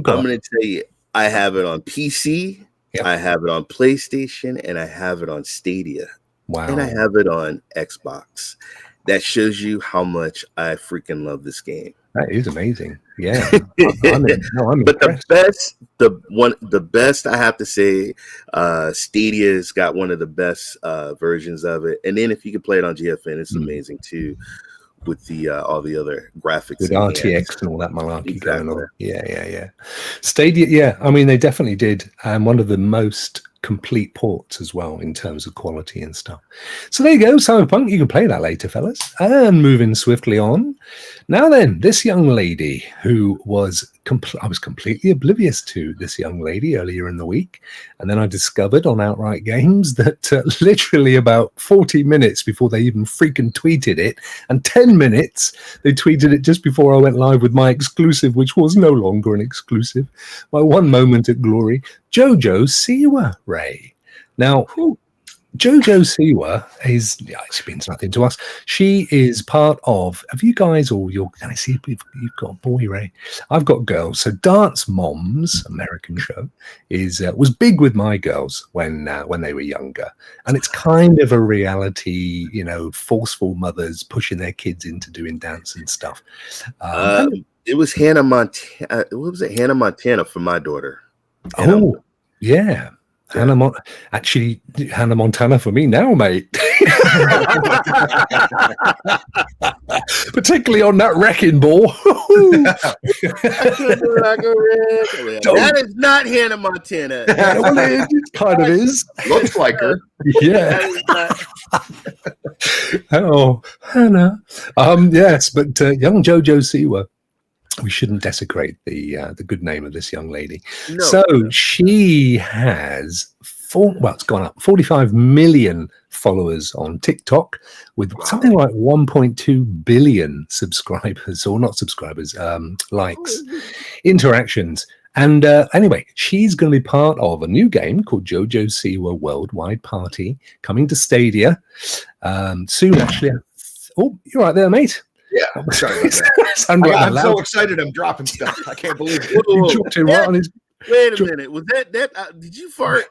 gonna tell you, I have it on PC. Yep. I have it on PlayStation, and I have it on Stadia. Wow. And I have it on Xbox. That shows you how much I freaking love this game. That is amazing. Yeah. I'm but impressed. the best I have to say, Stadia's got one of the best versions of it. And then if you can play it on GFN, it's amazing too, with the all the other graphics, with RTX and all that malarkey going on. Yeah. Stadia, yeah. I mean, they definitely did one of the most complete ports as well in terms of quality and stuff. So there you go, Cyberpunk. You can play that later, fellas. And moving swiftly on. Now then, this young lady who was I was completely oblivious to this young lady earlier in the week, and then I discovered on Outright Games that literally about 40 minutes before they even freaking tweeted it, and 10 minutes they tweeted it just before I went live with my exclusive, which was no longer an exclusive, my one moment at glory, Jojo Siwa Ray. Now, Jojo Siwa is, she means nothing to us. She is part of, have you guys, or can I see if you've got a boy, Ray? I've got girls. So Dance Moms, American show, was big with my girls when they were younger. And it's kind of a reality, forceful mothers pushing their kids into doing dance and stuff. It was Hannah Montana. What was it? Hannah Montana for my daughter. Yeah. Hannah Montana for me now, mate. Particularly on that wrecking ball. That is not Hannah Montana. Well, it kind of is. Looks like her. Yeah. Oh, Hannah. Yes, but young Jojo Siwa. We shouldn't desecrate the good name of this young lady. No. So she has it's gone up 45 million followers on TikTok with something like 1.2 billion subscribers, or not subscribers, likes, interactions. And anyway, she's going to be part of a new game called JoJo Siwa Worldwide Party coming to Stadia soon, actually. Oh, you're right there, mate. Yeah, sorry about that. I'm so excited. I'm dropping stuff. I can't believe it. You dropped it right on his. Wait a minute. Was that? Did you fart?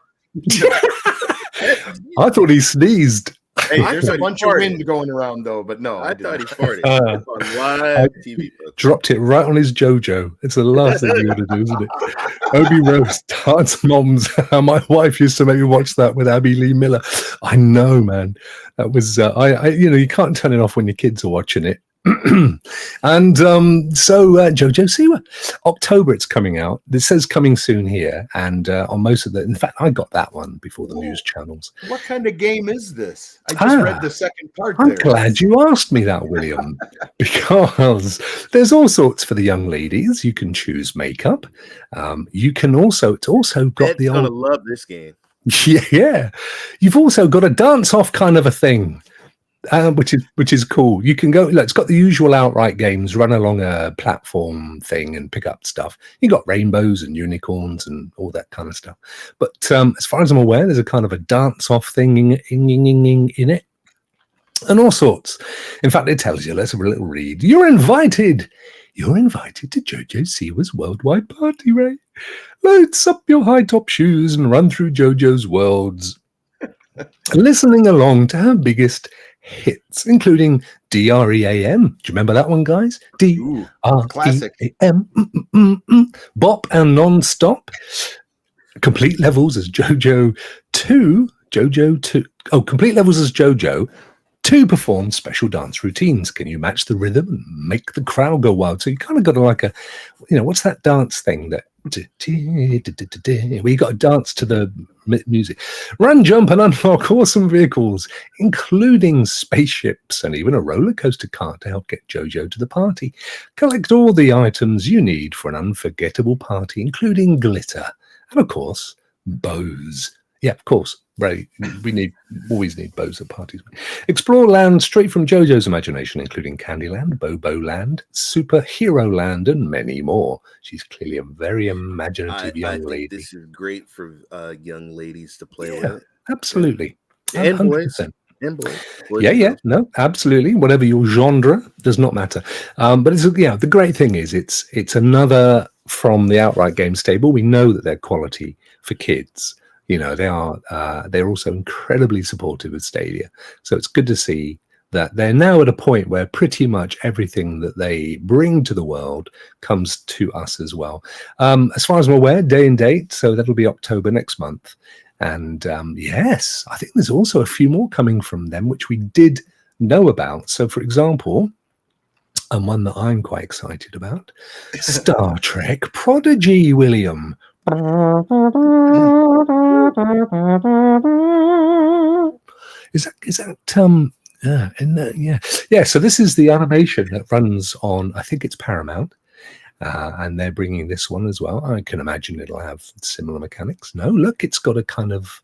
I thought he sneezed. Hey, there's a bunch of wind going around though, but no, I thought he farted. On live TV. Dropped it right on his JoJo. It's the last thing you want to do, isn't it? Obi Rose, Dance Moms. My wife used to make me watch that with Abby Lee Miller. I know, man. That was you can't turn it off when your kids are watching it. And so JoJo Siwa, October it's coming out. This says coming soon here, and on most of the, in fact, I got that one before the news channels. What kind of game is this? I just read the second part. I'm glad you asked me that, William, because there's all sorts for the young ladies. You can choose makeup. You can also, it's also got Ed's the gonna love this game. Yeah, you've also got a dance off kind of a thing. which is cool. You can go. Look, it's got the usual outright games, run along a platform thing and pick up stuff. You got rainbows and unicorns and all that kind of stuff. But as far as I'm aware, there's a kind of a dance-off thing in it, and all sorts. In fact, it tells you. Let's have a little read. You're invited to JoJo Siwa's worldwide party, Ray. Loads up your high-top shoes and run through JoJo's worlds, listening along to her biggest hits, including DREAM. Do you remember that one, guys? DREAM. Bop and Non-Stop. Complete levels as JoJo 2. Complete levels as JoJo 2 perform special dance routines. Can you match the rhythm and make the crowd go wild? So you kind of got to like a, what's that dance thing that where you got to dance to the music. Run, jump, and unlock awesome vehicles, including spaceships and even a roller coaster car to help get JoJo to the party. Collect all the items you need for an unforgettable party, including glitter and, of course, bows. Yeah, of course. Right, we always need bows at parties. Explore land straight from JoJo's imagination, including Candyland, Bobo Land, Superhero Land, and many more. She's clearly a very imaginative young lady. This is great for young ladies to play with. Absolutely, and 100%. Boys. And boys. No, absolutely. Whatever your genre does not matter. But it's the great thing is it's another from the outright games table. We know that they're quality for kids. They're also incredibly supportive of Stadia. So it's good to see that they're now at a point where pretty much everything that they bring to the world comes to us as well. As far as I'm aware, day and date, so that'll be October next month. And yes, I think there's also a few more coming from them, which we did know about. So, for example, and one that I'm quite excited about, Star Trek Prodigy, William. Is that so this is the animation that runs on, I think it's Paramount, and they're bringing this one as well. I can imagine it'll have similar mechanics. No, look, it's got a kind of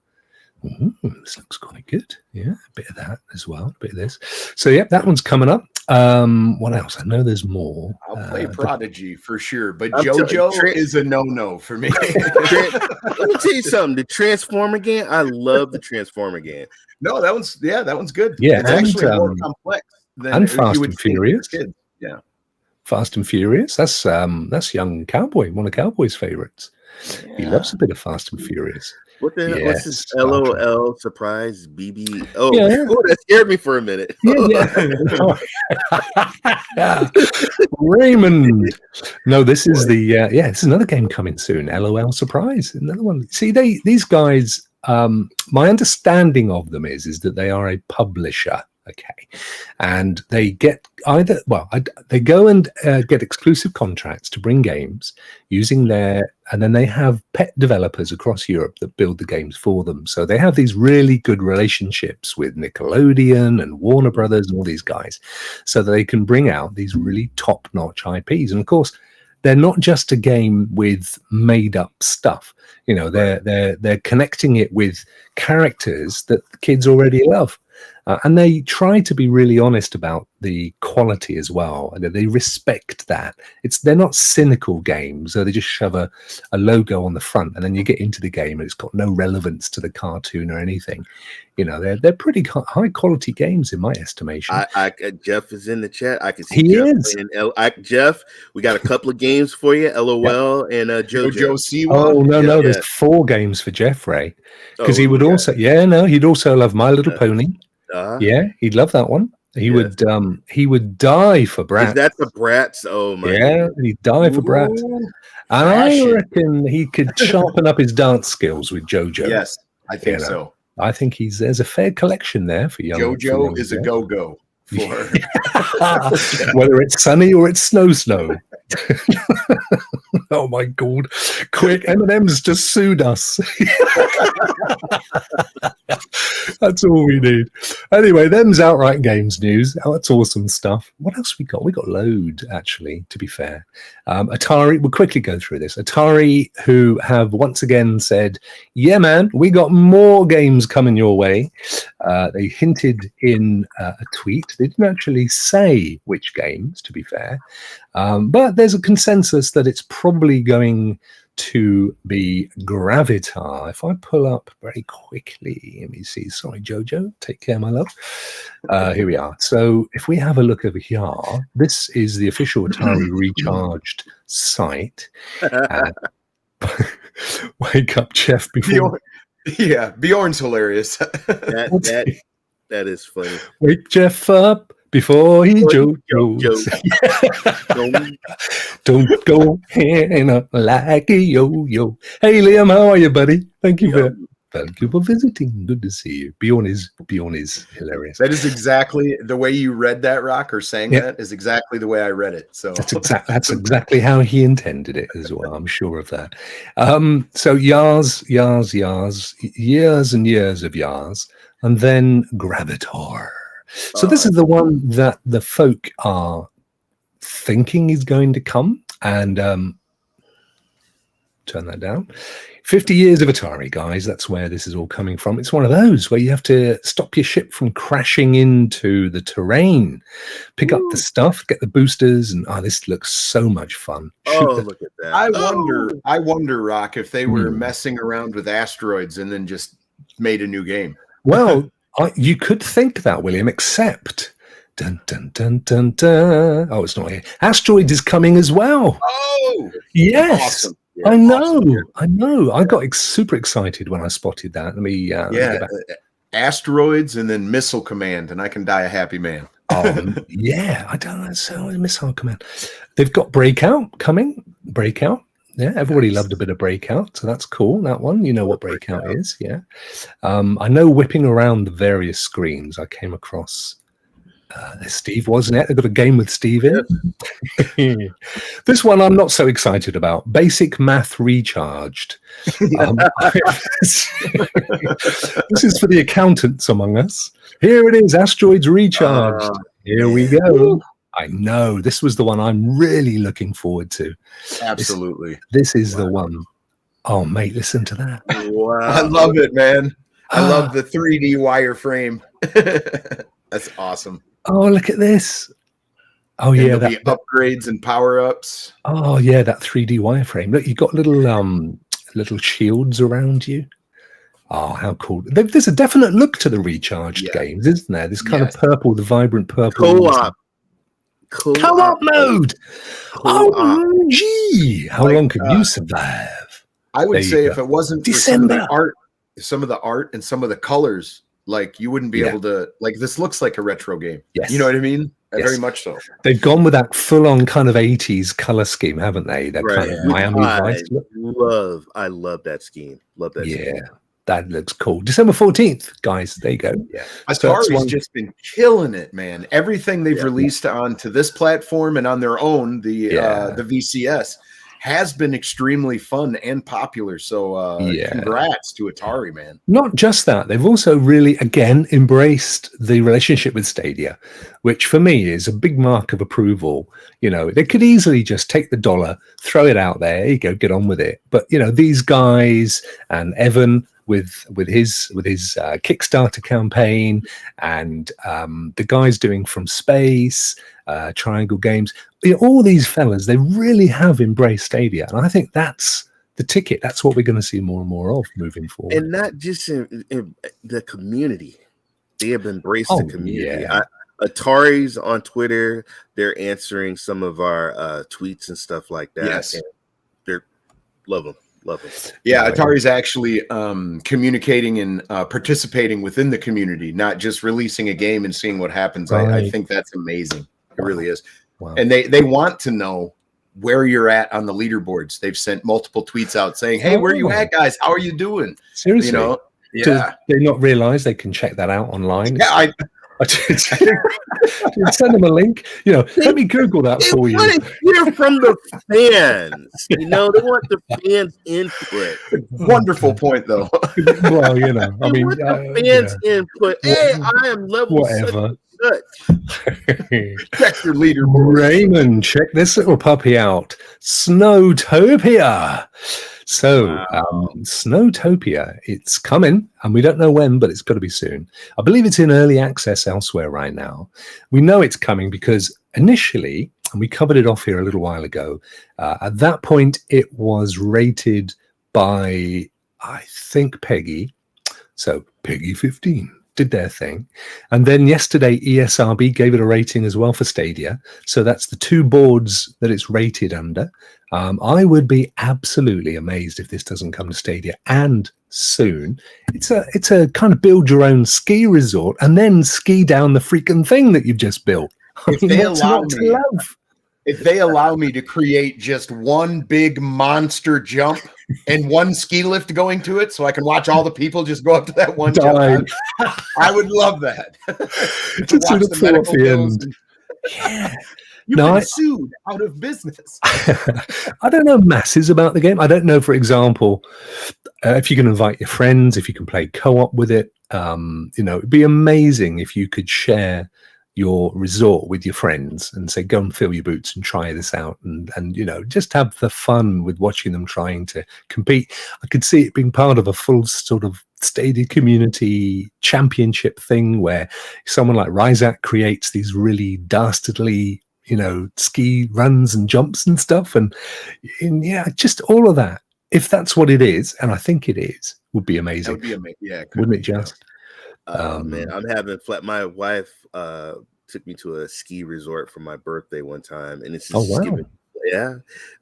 this looks quite good. Yeah, a bit of that as well, a bit of this. So yeah, that one's coming up. What else? I know there's more. I'll play Prodigy for sure, but JoJo is a no for me. Let me tell you something. The Transformer game, I love the Transformer game. No, that one's good. Yeah, it's actually more complex than Fast and Furious. Yeah, Fast and Furious. That's young Cowboy, one of Cowboy's favorites. Yeah. He loves a bit of Fast and Furious. What the hell? What's this LOL surprise BB? Oh, that scared me for a minute. Raymond. No, this is it's another game coming soon. LOL surprise, another one. See, these guys. My understanding of them is that they are a publisher. Okay, and they get they go and get exclusive contracts to bring games using and then they have pet developers across Europe that build the games for them. So they have these really good relationships with Nickelodeon and Warner Brothers and all these guys, so that they can bring out these really top-notch IPs. And of course, they're not just a game with made-up stuff. They're connecting it with characters that the kids already love. And they try to be really honest about the quality as well. And they respect that. They're not cynical games, so they just shove a logo on the front, and then you get into the game and it's got no relevance to the cartoon or anything. They're pretty high quality games in my estimation. Jeff is in the chat. I can see he is. Jeff, we got a couple of games for you. LOL and JoJo Siwa. Oh no, there's 4 games for Jeff Ray, because he would also he'd also love My Little Pony. Yeah, he'd love that one. He would die for Bratz. Is that the Bratz? Oh my! Yeah, he'd die for Bratz. And I reckon he could sharpen up his dance skills with JoJo. Yes, I think so. I think there's a fair collection there for young. JoJo is a go-go for whether it's sunny or it's snow. Oh my God! Quick, M&M's just sued us. That's all we need. Anyway, them's outright games news. Oh, that's awesome stuff. What else we got? We got load, actually, to be fair. Atari, we'll quickly go through this. Atari, who have once again said, yeah, man, we got more games coming your way. They hinted in a tweet. They didn't actually say which games, to be fair. But there's a consensus that it's probably going to be Gravitar. If I pull up very quickly, let me see. Sorry, Jojo. Take care, my love. Here we are. So if we have a look over here, this is the official Atari Recharged site. Wake up, Jeff, before... Bjorn's hilarious. that is funny. Wake Jeff up before he jokes. Don't go in like a yo-yo. Hey, Liam, how are you, buddy? Thank you for visiting. Good to see you. Bjorn is hilarious. That is exactly the way you read that, Rokk, or sang that is exactly the way I read it. So that's exactly how he intended it as well. I'm sure of that. So Yars, years and years of Yars, and then Gravitar. So this is the one that the folk are thinking is going to come, and turn that down. 50 years of Atari, guys. That's where this is all coming from. It's one of those where you have to stop your ship from crashing into the terrain, pick up the stuff, get the boosters, and this looks so much fun. Look at that. I wonder, Rokk, if they were messing around with asteroids and then just made a new game. Well, you could think that, William, except... Dun, dun, dun, dun, dun. Oh, it's not here. Asteroids is coming as well. Oh! Yes! Awesome. Yeah, I know. I got super excited when I spotted that. Let me get back. Asteroids and then Missile Command, and I can die a happy man. Yeah, I don't know. So Missile Command. They've got Breakout coming. Breakout. Yeah, everybody loved a bit of Breakout, so that's cool. That one, you know what Breakout is. Yeah. I know whipping around the various screens, I came across. There's Steve, wasn't it? They've got a game with Steve in it. This one I'm not so excited about. Basic Math Recharged. This is for the accountants among us. Here it is, Asteroids Recharged. Here we go. I know. This was the one I'm really looking forward to. Absolutely. This is the one. Oh, mate, listen to that. Wow. I love it, man. I love the 3D wireframe. That's awesome. Oh, look at this. Oh, and yeah. That upgrades and power-ups. Oh, yeah, that 3D wireframe. Look, you've got little shields around you. Oh, how cool. There's a definite look to the Recharged games, isn't there? This kind of purple, the vibrant purple. Co-op mode. Oh, gee. How long can you survive? I would say if it wasn't for some of the art and some of the colors, like you wouldn't be able to, like, this looks like a retro game. Yes. You know what I mean? Yes. Very much so. They've gone with that full-on kind of 80s color scheme, haven't they? That kind of Miami Vice look. I love that scheme. Love that scheme. That looks cool. December 14th, guys. There you go. Yeah. Atari's just been killing it, man. Everything they've released onto this platform and on their own, the VCS, has been extremely fun and popular. So congrats to Atari, man. Not just that, they've also really, again, embraced the relationship with Stadia, which for me is a big mark of approval. You know, they could easily just take the dollar, throw it out there, you go, get on with it. But, you know, these guys and Evan with his Kickstarter campaign and the guys doing From Space, Triangle Games, you know, all these fellas, they really have embraced Stadia, and I think that's the ticket. That's what we're going to see more and more of moving forward. And not just in the community, they have embraced the community. Atari's on Twitter, they're answering some of our tweets and stuff like that. Yes, and they're love them. Yeah, Atari's actually communicating and participating within the community, not just releasing a game and seeing what happens. I think that's amazing. It really is. Wow. And they want to know where you're at on the leaderboards. They've sent multiple tweets out saying, "Hey, where are you at, guys? How are you doing?" Seriously, you know, do they not realize they can check that out online? Yeah, I send them a link. You know, let me Google that for you. They want to hear from the fans. You know, they want the fans' input. Wonderful point, though. Well, you know, I mean, the fans' input. Hey, I am level whatever. Check your leaderboard. Raymond, check this little puppy out. Snowtopia. So, Snowtopia, it's coming, and we don't know when, but it's got to be soon. I believe it's in early access elsewhere right now. We know it's coming because initially, and we covered it off here a little while ago, at that point, it was rated by, I think, Peggy. So, Peggy 15 did their thing. And then yesterday, ESRB gave it a rating as well for Stadia. So that's the two boards that it's rated under. I would be absolutely amazed if this doesn't come to Stadia, and soon. It's a kind of build your own ski resort and then ski down the freaking thing that you've just built. If they allow me to create just one big monster jump and one ski lift going to it, so I can watch all the people just go up to that one jump, I would love that. Just watch the medical bills. Yeah. You've been sued out of business. I don't know masses about the game. I don't know, for example, if you can invite your friends, if you can play co-op with it. It'd be amazing if you could share your resort with your friends and say, go and fill your boots and try this out, and just have the fun with watching them trying to compete. I could see it being part of a full sort of Stadia community championship thing where someone like Ryzak creates these really dastardly ski runs and jumps and stuff, and just all of that, if that's what it is, and I think it is, would be amazing. That would be amazing. Yeah, wouldn't it just? Man, I'm having flat. My wife took me to a ski resort for my birthday one time, and this is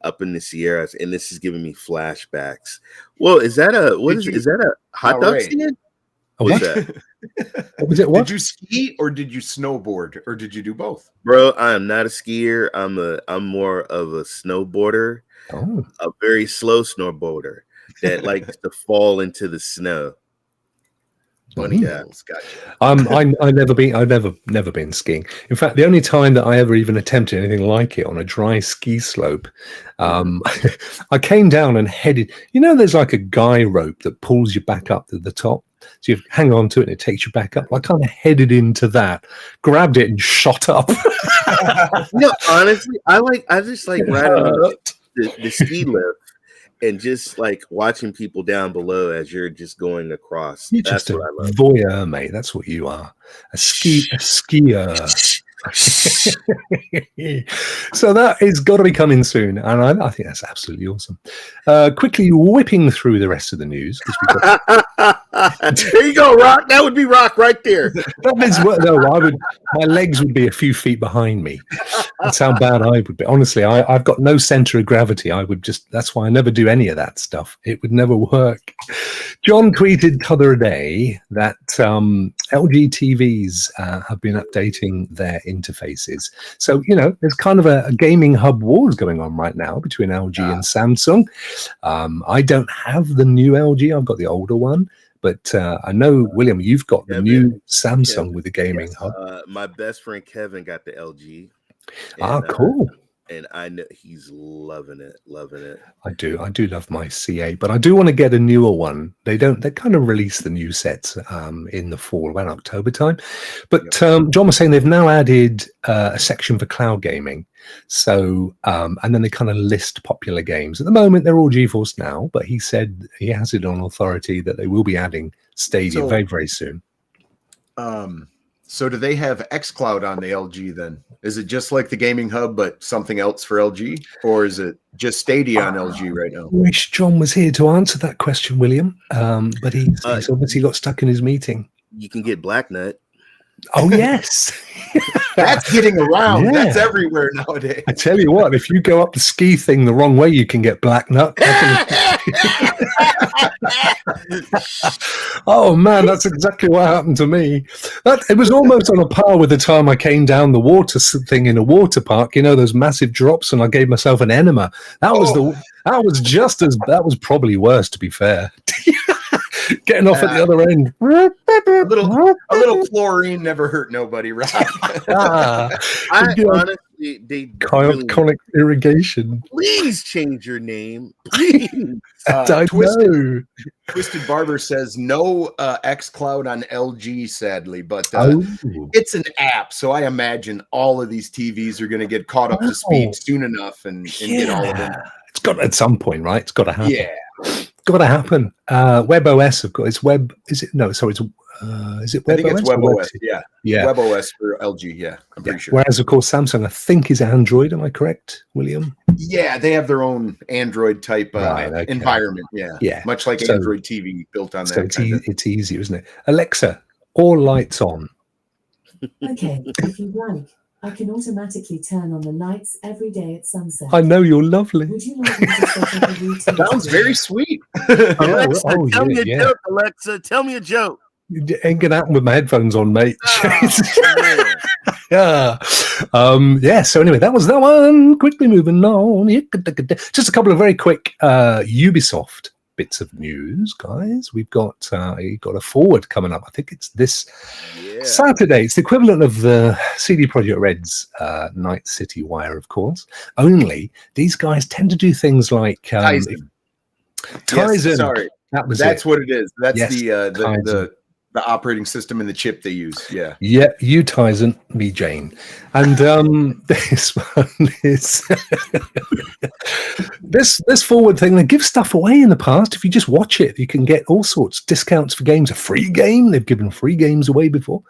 up in the Sierras, and this is giving me flashbacks. Well, is that a hot dog stand? What was it? What? Did you ski or did you snowboard or did you do both? Bro, I am not a skier. I'm more of a snowboarder. Oh. A very slow snowboarder that likes to fall into the snow. Yeah, I've never been skiing. In fact, the only time that I ever even attempted anything like it on a dry ski slope, I came down and headed. There's like a guy rope that pulls you back up to the top, so you hang on to it and it takes you back up. I kind of headed into that, grabbed it, and shot up. Honestly, I just like riding on the ski lift. And just like watching people down below as you're just going across. You're just a voyeur, mate. That's what you are. A skier. So that is got to be coming soon, and I think that's absolutely awesome. Quickly whipping through the rest of the news. There you go, Rokk. That would be Rokk right there. My legs would be a few feet behind me. That's how bad I would be. Honestly, I've got no center of gravity. That's why I never do any of that stuff. It would never work. John tweeted the other day that LG TVs have been updating their interfaces. So, there's kind of a gaming hub wars going on right now between LG and Samsung. I don't have the new LG. I've got the older one. But I know, William, you've got the new Samsung with the gaming hub. My best friend Kevin got the LG. Cool. And I know he's loving it. I do love my C8, but I do want to get a newer one. They kind of release the new sets in the fall, around October time. But John was saying they've now added a section for cloud gaming. So, and then they kind of list popular games. At the moment, they're all GeForce Now, but he said he has it on authority that they will be adding Stadia very, very soon. So do they have xCloud on the LG then? Is it just like the gaming hub, but something else for LG? Or is it just Stadia on LG right now? I wish John was here to answer that question, William. But he's obviously got stuck in his meeting. You can get Black Nut. Oh, yes. That's getting around. Yeah. That's everywhere nowadays. I tell you what, if you go up the ski thing the wrong way, you can get Black Nut. Oh, man, that's exactly what happened to me. It was almost on a par with the time I came down the water thing in a water park, those massive drops, and I gave myself an enema. That was probably worse, to be fair. Getting off at the other end. A little chlorine never hurt nobody, right? Honestly, conic irrigation. Please change your name. Please. Twisted Barber says no xCloud on LG, sadly, but it's an app, so I imagine all of these TVs are going to get caught up to speed soon enough and get all of them. It's got at some point, right? It's got to happen. Yeah. Got to happen. WebOS, of course. It's web. Is it? No, sorry. It's is it WebOS? I think it's WebOS. Yeah. WebOS for LG. Yeah, I'm pretty sure. Whereas, of course, Samsung, I think, is Android. Am I correct, William? Yeah, they have their own Android type environment. Yeah. Much like Android TV built on that. So it's easier, isn't it? Alexa, all lights on. Okay, if you like, I can automatically turn on the lights every day at sunset. I know, you're lovely. Would you like me to set up a routine? Sounds very sweet. Alexa, tell me a joke. Alexa, tell me a joke. It ain't gonna happen with my headphones on, mate. Oh, yeah. So anyway, that was that one. Quickly moving on. Just a couple of very quick Ubisoft bits of news, guys. We've got a forward coming up. I think it's this Saturday. It's the equivalent of the CD Projekt Red's Night City Wire, of course. Only these guys tend to do things like Tizen. Yes, sorry, that's what it is. That's the operating system and the chip they use. Yeah, you Tizen, me Jane, and this one is this forward thing. They give stuff away in the past. If you just watch it, you can get all sorts discounts for games. A free game. They've given free games away before,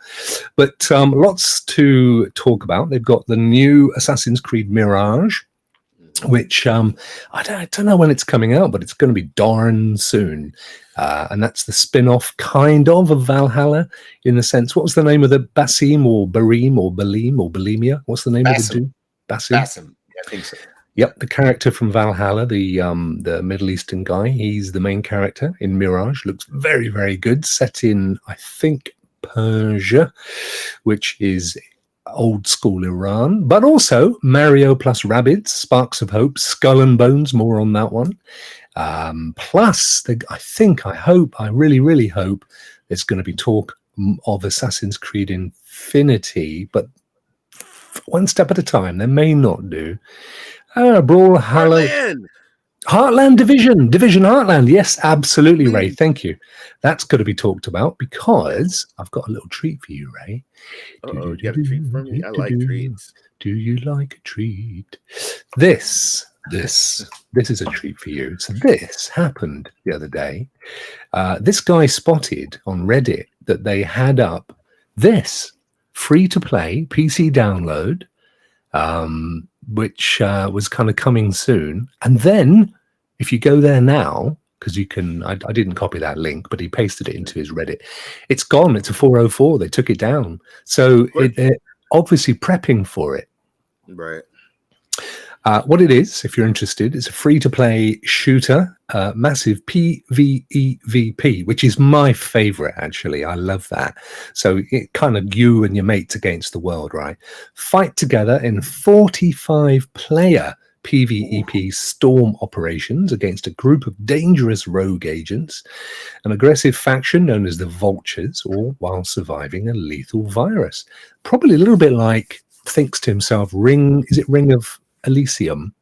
but lots to talk about. They've got the new Assassin's Creed Mirage, which I don't know when it's coming out, but it's going to be darn soon. And that's the spin-off kind of Valhalla, in the sense. What was the name of the Basim or Barim or Balim or Bulimia? What's the name of the dude? Basim. I think so. Yep, the character from Valhalla, the Middle Eastern guy. He's the main character in Mirage. Looks very, very good. Set in, I think, Persia, which is old school Iran, but also Mario plus Rabbids, Sparks of Hope, Skull and Bones, more on that one. Plus, I really, really hope there's going to be talk of Assassin's Creed Infinity, but one step at a time. They may not do. Brawlhalla. Heartland Division Heartland. Yes, absolutely, Ray. Thank you. That's got to be talked about because I've got a little treat for you, Ray. You got a treat for me? I like treats. Do you like a treat? This is a treat for you. So this happened the other day. This guy spotted on Reddit that they had up this free-to-play PC download, which was kind of coming soon. And then if you go there now, because you can, I didn't copy that link, but he pasted it into his Reddit. It's gone. It's a 404. They took it down. So they're obviously prepping for it. Right. What it is, if you're interested, it's a free-to-play shooter, massive PvEVP, which is my favorite, actually. I love that. So it kind of you and your mates against the world, right? Fight together in 45-player PvEP storm operations against a group of dangerous rogue agents, an aggressive faction known as the Vultures, all while surviving a lethal virus. Probably a little bit like, thinks to himself, Ring of Elysium,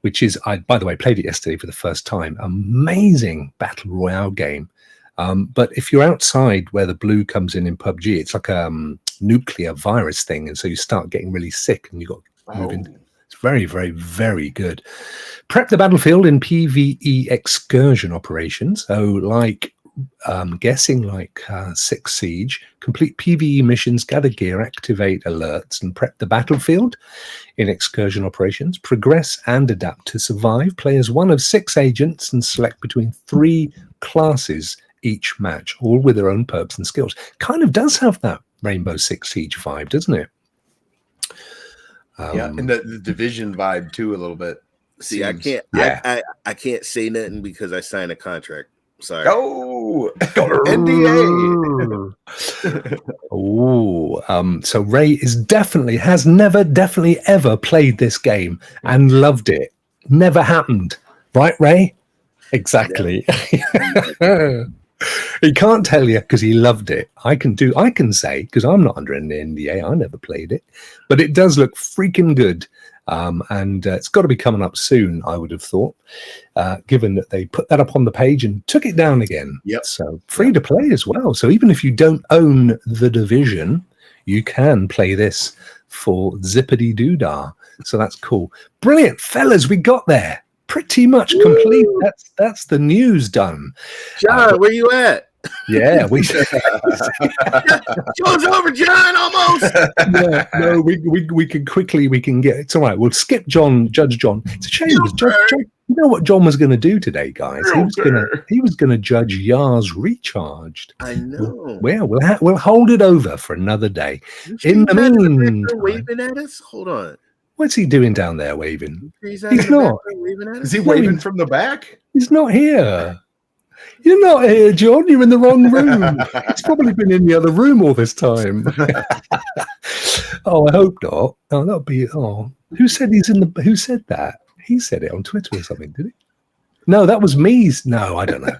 which is, I by the way played it yesterday for the first time. Amazing battle royale game. But if you're outside where the blue comes in PUBG, it's like a nuclear virus thing, and so you start getting really sick and you got to move in. It's very, very, very good. Prep the battlefield in PvE excursion operations. So like guessing like Six Siege, complete PvE missions, gather gear, activate alerts, and prep the battlefield in excursion operations. Progress and adapt to survive. Play as one of 6 agents and select between 3 classes each match, all with their own perks and skills. Kind of does have that Rainbow Six Siege vibe, doesn't it? And the Division vibe too, a little bit. See, I can't say nothing because I signed a contract. Sorry. Oh, NDA. So Ray has never ever played this game and loved it. Never happened, right, Ray? Exactly. Yeah. He can't tell you because he loved it. I can say, because I'm not under an NDA, I never played it, but it does look freaking good. And it's got to be coming up soon, I would have thought, given that they put that up on the page and took it down again. Yep. So free to play as well. So even if you don't own the Division, you can play this for zippity doodah. So that's cool. Brilliant. Fellas, we got there. pretty much complete. That's the news done. John, where you at? Yeah, we show's over, John. Almost. Yeah, no, we can quickly. We can get. It's all right. We'll skip Judge John. It's a shame. John, you know what John was going to do today, guys? He was gonna judge Yars Recharged. I know. Well, we'll hold it over for another day. In the meantime, waving at us. Hold on. What's he doing down there waving? He's not. Waving at us? Is he waving from the back? He's not here. You're not here, John. You're in the wrong room. He's probably been in the other room all this time. Oh, I hope not. Oh, that'll be. Oh, who said he's in the? Who said that? He said it on Twitter or something, did he? No, that was me. No, I don't know.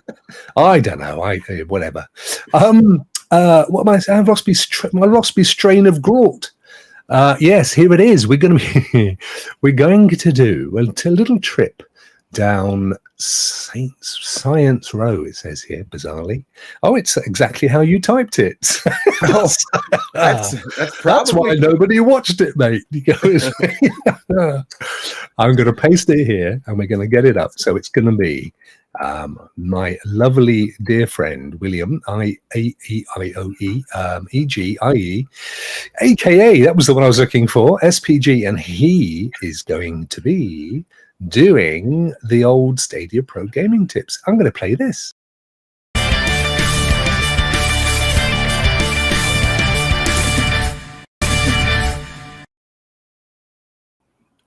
Whatever. What am I saying? My Rossby strain of Gort. Yes, here it is. We're going to do a little trip down Science Row, it says here, bizarrely. Oh, it's exactly how you typed it. That's why nobody watched it, mate. I'm going to paste it here, and we're going to get it up. So it's going to be my lovely dear friend William IAEIOE EGIE, aka that was the one I was looking for, SPG, and he is going to be doing the old Stadia Pro gaming tips. I'm going to play this.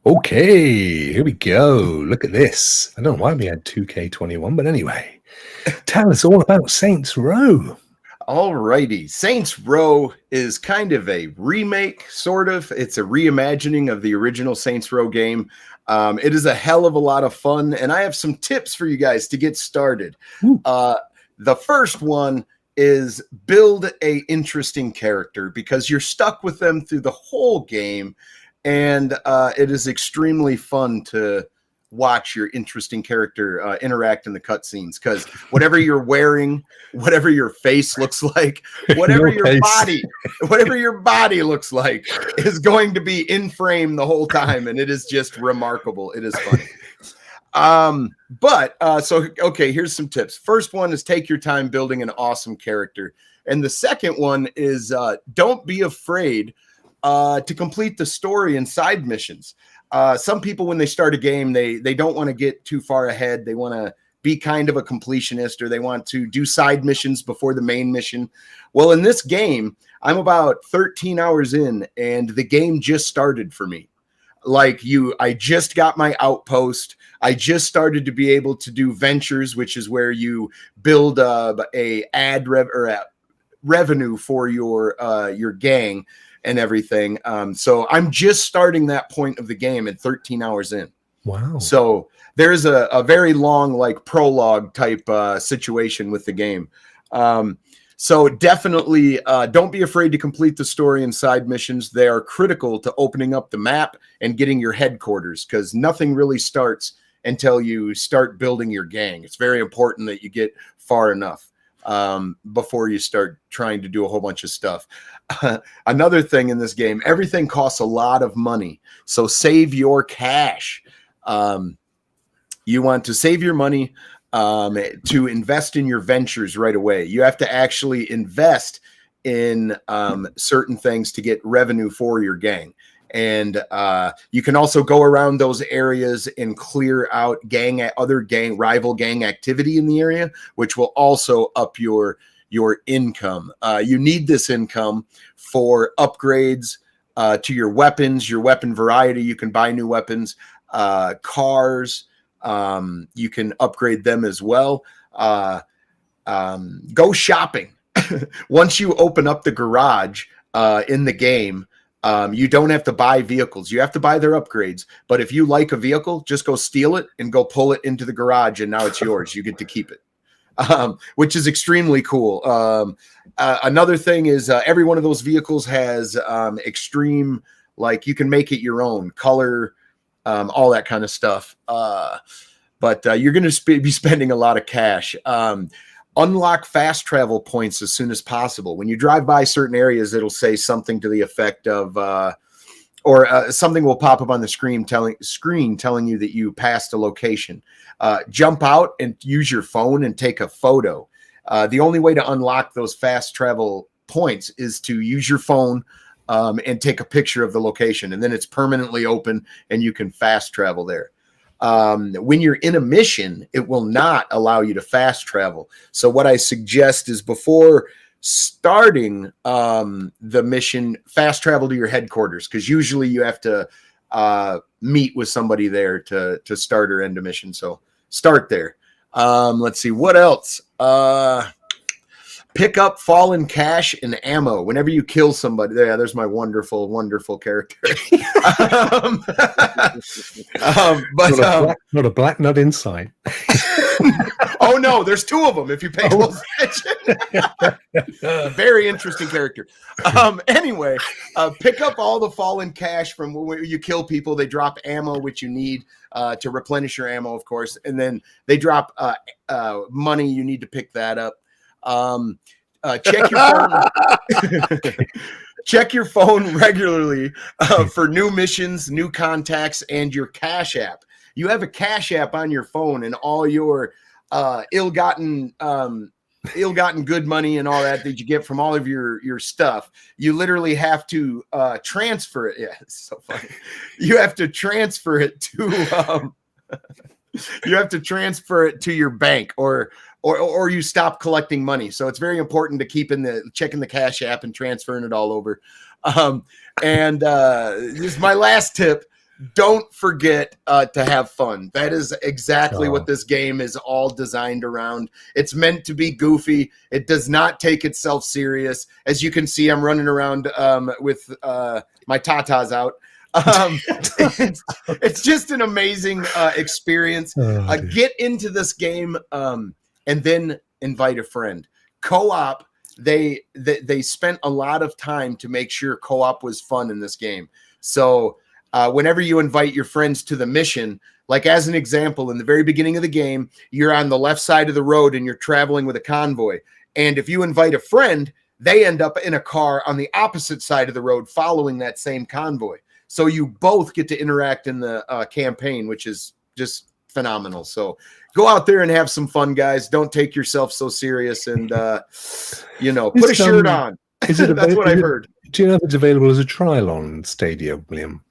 Okay, here we go. Look at this. I don't know why we had 2K21, but anyway, tell us all about Saints Row. All righty. Saints Row is kind of a remake, sort of. It's a reimagining of the original Saints Row game. It is a hell of a lot of fun, and I have some tips for you guys to get started. The first one is build a interesting character, because you're stuck with them through the whole game, and it is extremely fun to watch your interesting character interact in the cutscenes, because whatever you're wearing, whatever your face looks like, whatever your body looks like is going to be in frame the whole time, and it is just remarkable. It is funny. Okay, here's some tips. First one is take your time building an awesome character, and the second one is don't be afraid to complete the story and side missions. Some people, when they start a game, they don't want to get too far ahead. They want to be kind of a completionist, or they want to do side missions before the main mission. Well, in this game, I'm about 13 hours in, and the game just started for me. I just got my outpost. I just started to be able to do ventures, which is where you build revenue for your gang and everything. So I'm just starting that point of the game at 13 hours in. Wow. So there's a very long, prologue type situation with the game. So definitely don't be afraid to complete the story and side missions. They are critical to opening up the map and getting your headquarters, because nothing really starts until you start building your gang. It's very important that you get far enough before you start trying to do a whole bunch of stuff. Another thing in this game, everything costs a lot of money. So save your cash. You want to save your money to invest in your ventures right away. You have to actually invest in certain things to get revenue for your gang. And you can also go around those areas and clear out rival gang activity in the area, which will also up your income. You need this income for upgrades to your weapons, your weapon variety. You can buy new weapons, cars. You can upgrade them as well. Go shopping. Once you open up the garage in the game, you don't have to buy vehicles. You have to buy their upgrades. But if you like a vehicle, just go steal it and go pull it into the garage, and now it's yours. You get to keep it, which is extremely cool. Another thing is every one of those vehicles has extreme, you can make it your own color, all that kind of stuff. But you're going to be spending a lot of cash. Unlock fast travel points as soon as possible. When you drive by certain areas, it'll say something to the effect of or something will pop up on the screen telling you that you passed a location. Jump out and use your phone and take a photo. The only way to unlock those fast travel points is to use your phone and take a picture of the location, and then it's permanently open and you can fast travel there. When you're in a mission, it will not allow you to fast travel. So what I suggest is before starting the mission, fast travel to your headquarters, because usually you have to meet with somebody there to start or end a mission. So start there. Let's see what else. Pick up fallen cash and ammo whenever you kill somebody. There's my wonderful, wonderful character. Not a black nut inside. Oh no, there's two of them. If you pay close attention, very interesting character. Anyway, pick up all the fallen cash from when you kill people. They drop ammo, which you need to replenish your ammo, of course, and then they drop money. You need to pick that up. Check your phone. Check your phone regularly for new missions, new contacts, and your Cash App. You have a Cash App on your phone, and all your ill-gotten good money and all that you get from all of your stuff. You literally have to transfer it. Yeah, it's so funny. You have to transfer it to. You have to transfer it to your bank, or you stop collecting money. So it's very important to keep checking the Cash App and transferring it all over. And this is my last tip. Don't forget to have fun. That is exactly what this game is all designed around. It's meant to be goofy. It does not take itself serious. As you can see, I'm running around with my tatas out. It's just an amazing experience. Get into this game and then invite a friend. Co-op, they spent a lot of time to make sure co-op was fun in this game. So whenever you invite your friends to the mission, like as an example, in the very beginning of the game, you're on the left side of the road and you're traveling with a convoy. And if you invite a friend, they end up in a car on the opposite side of the road following that same convoy. So you both get to interact in the campaign, which is just phenomenal. So go out there and have some fun, guys. Don't take yourself so serious, and put a shirt on. That's what I've heard. Do you know if it's available as a trial on Stadia, William?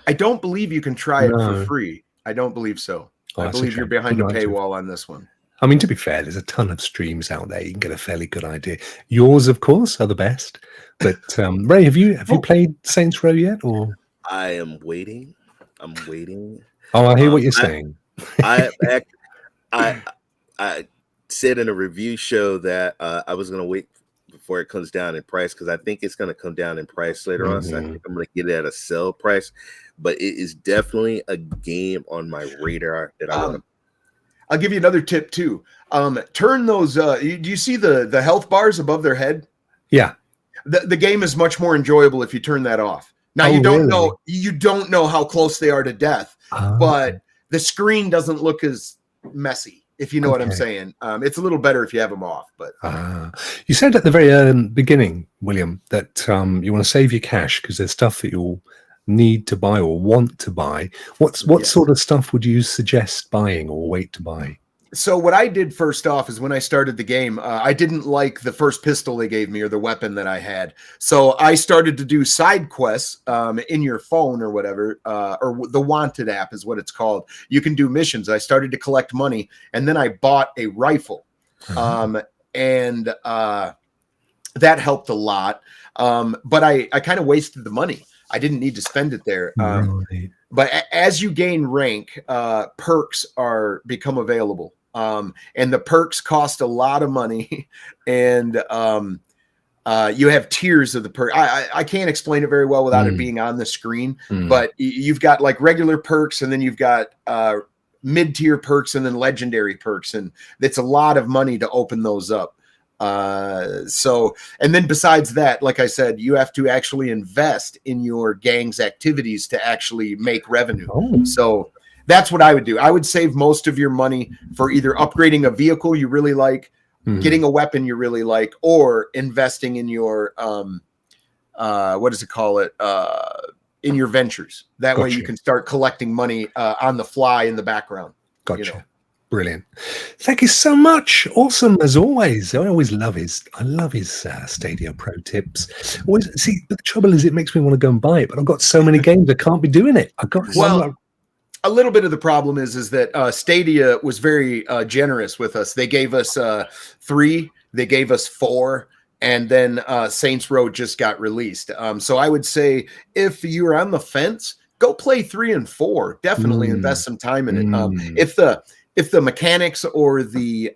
I don't believe you can try it for free. I don't believe so. I believe you're behind a paywall on this one. I mean, to be fair, there's a ton of streams out there. You can get a fairly good idea. Yours, of course, are the best. But Ray, have you played Saints Row yet? Or I am waiting. I'm waiting. Oh, I hear what you're saying. I said in a review show that I was going to wait before it comes down in price, because I think it's going to come down in price later on. So I think I'm going to get it at a sale price. But it is definitely a game on my radar that I want to. I'll give you another tip too. Turn those. Do you see the health bars above their head? Yeah. The game is much more enjoyable if you turn that off. Now you don't know how close they are to death, but the screen doesn't look as messy, if you know what I'm saying. It's a little better if you have them off. But you said at the very beginning, William, that you want to save your cash because there's stuff that you'll need to buy or want to buy. What sort of stuff would you suggest buying or wait to buy? So what I did first off is when I started the game, I didn't like the first pistol they gave me or the weapon that I had. So I started to do side quests in your phone or whatever, or the Wanted app is what it's called. You can do missions. I started to collect money, and then I bought a rifle. And that helped a lot. But I kind of wasted the money. I didn't need to spend it there. But as you gain rank, perks become available. And the perks cost a lot of money, and you have tiers of the perk. I can't explain it very well without it being on the screen, but you've got like regular perks, and then you've got mid-tier perks, and then legendary perks, and it's a lot of money to open those up. And then besides that, like I said, you have to actually invest in your gang's activities to actually make revenue. So that's what I would do. I would save most of your money for either upgrading a vehicle you really like, getting a weapon you really like, or investing in your what does it call it? in your ventures. That way you can start collecting money on the fly in the background. Gotcha. You know? Brilliant. Thank you so much. Awesome as always. I love his Stadia Pro tips. Always see, but the trouble is it makes me want to go and buy it, but I've got so many games I can't be doing it. A little bit of the problem is that Stadia was very generous with us. They gave us 3, they gave us 4, and then Saints Row just got released. So I would say if you're on the fence, go play 3 and 4. Definitely invest some time in it. If the mechanics or the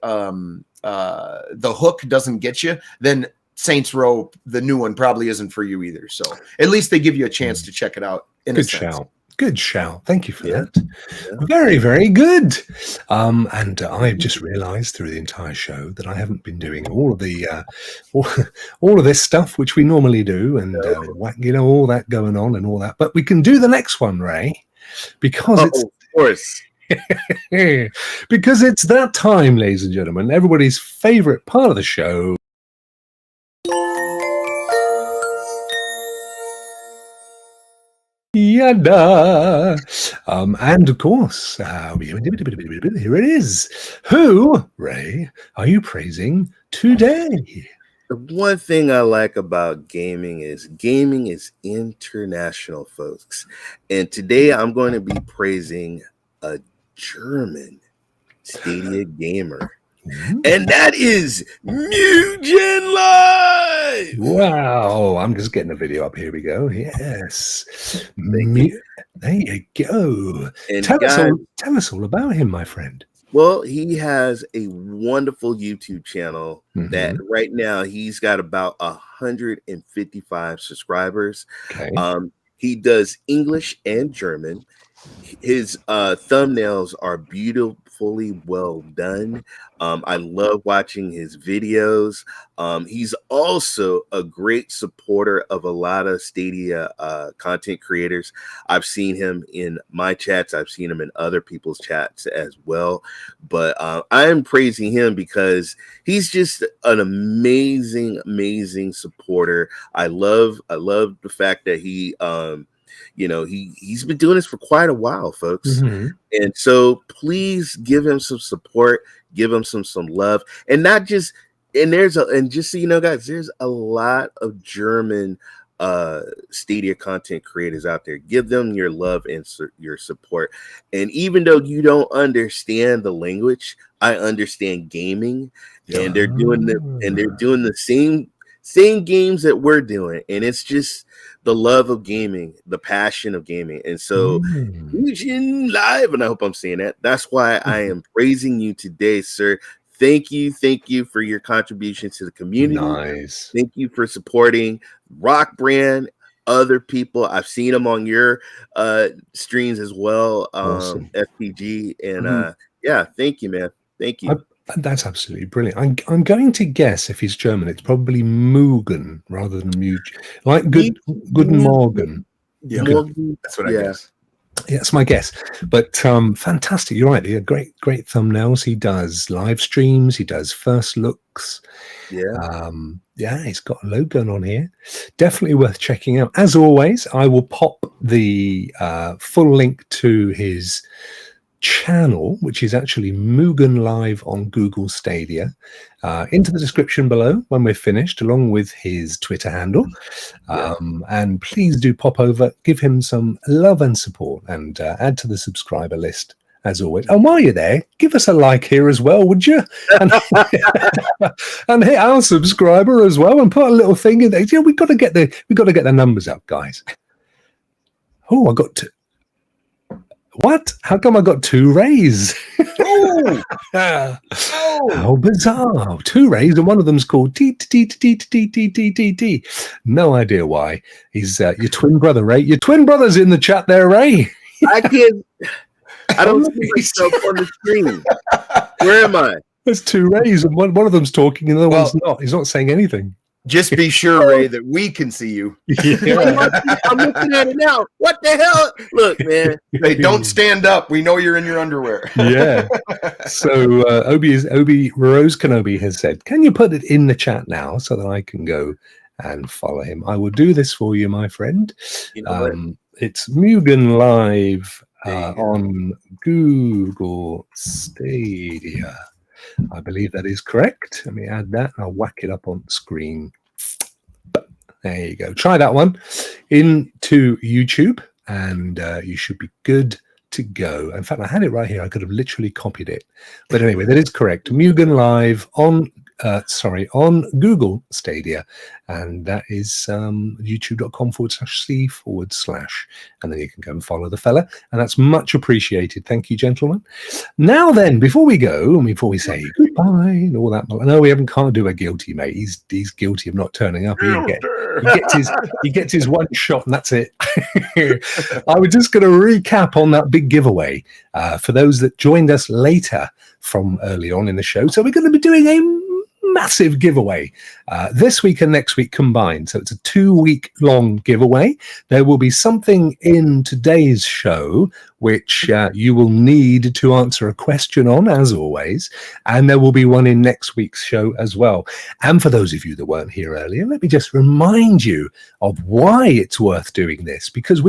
hook doesn't get you, then Saints Row, the new one, probably isn't for you either. So at least they give you a chance to check it out. Good shout. Thank you for that. Yeah. Very, very good. And I've just realized through the entire show that I haven't been doing all of the all of this stuff which we normally do, and all that going on and all that. But we can do the next one, Ray, because it's of course. Because it's that time, ladies and gentlemen, everybody's favorite part of the show. Yada. And of course, here it is. Who, Ray, are you praising today? The one thing I like about gaming is international, folks. And today I'm going to be praising a German Stadia gamer. And that is Mugen Live. Wow. I'm just getting a video up. Here we go. Yes. There you go. And tell us all about him, my friend. Well, he has a wonderful YouTube channel that right now he's got about 155 subscribers. Okay. He does English and German. His thumbnails are beautifully well done. I love watching his videos. He's also a great supporter of a lot of Stadia content creators. I've seen him in my chats. I've seen him in other people's chats as well. But I am praising him because he's just an amazing supporter. I love the fact that he he's been doing this for quite a while, folks. And so please give him some support, give him some love, and just so you know, guys, there's a lot of German Stadia content creators out there. Give them your love and your support. And even though you don't understand the language, I understand gaming, and they're doing the same games that we're doing, and it's just the love of gaming, the passion of gaming. And so Mugen Live, and I hope I'm saying that. That's why I am praising you today, sir. Thank you for your contribution to the community. Nice. Thank you for supporting Rokk brand, other people. I've seen them on your streams as well, awesome. FPG, and thank you, man. Thank you. That's absolutely brilliant. I'm going to guess if he's German, it's probably Mugen rather than Mugen. Like Guten Morgen. Yeah, that's what I guess. Yeah, that's my guess. But fantastic. You're right. Great thumbnails. He does live streams. He does first looks. Yeah. He's got a load going on here. Definitely worth checking out. As always, I will pop the full link to his channel, which is actually Mugen Live on Google Stadia, into the description below when we're finished, along with his Twitter handle. And please do pop over, give him some love and support, and add to the subscriber list as always. And while you're there, give us a like here as well, would you? And, and hit our subscriber as well, and put a little thing in there. Yeah, we've got to get the numbers up, guys. Oh, I got to. What? How come I got 2 rays? Oh, how bizarre! 2 rays, and one of them's called T. No idea why. He's your twin brother, Ray. Your twin brother's in the chat there, Ray. I don't see myself on the screen. Where am I? There's 2 rays, and one of them's talking, and the other one's not. He's not saying anything. Just be sure, Ray, that we can see you. Yeah. I'm looking at it now. What the hell? Look, man. Hey, don't stand up. We know you're in your underwear. Yeah. So Obi Rose Kenobi has said, "Can you put it in the chat now so that I can go and follow him?" I will do this for you, my friend. It's Mugen Live on Google Stadia. I believe that is correct. Let me add that. I'll whack it up on screen. There you go. Try that one into YouTube, and you should be good to go. In fact, I had it right here. I could have literally copied it. But anyway, that is correct. Mugen Live on Google Stadia, and that is youtube.com/c/. And then you can go and follow the fella, and that's much appreciated. Thank you, gentlemen. Now then, before we go and before we say goodbye and all that, no, we can't do a guilty, mate. He's guilty of not turning up. He gets his one shot, and that's it. I was just going to recap on that big giveaway for those that joined us later from early on in the show. So we're going to be doing a massive giveaway this week and next week combined. So it's a 2-week long giveaway. There will be something in today's show which you will need to answer a question on, as always, and there will be one in next week's show as well. And for those of you that weren't here earlier, let me just remind you of why it's worth doing this, because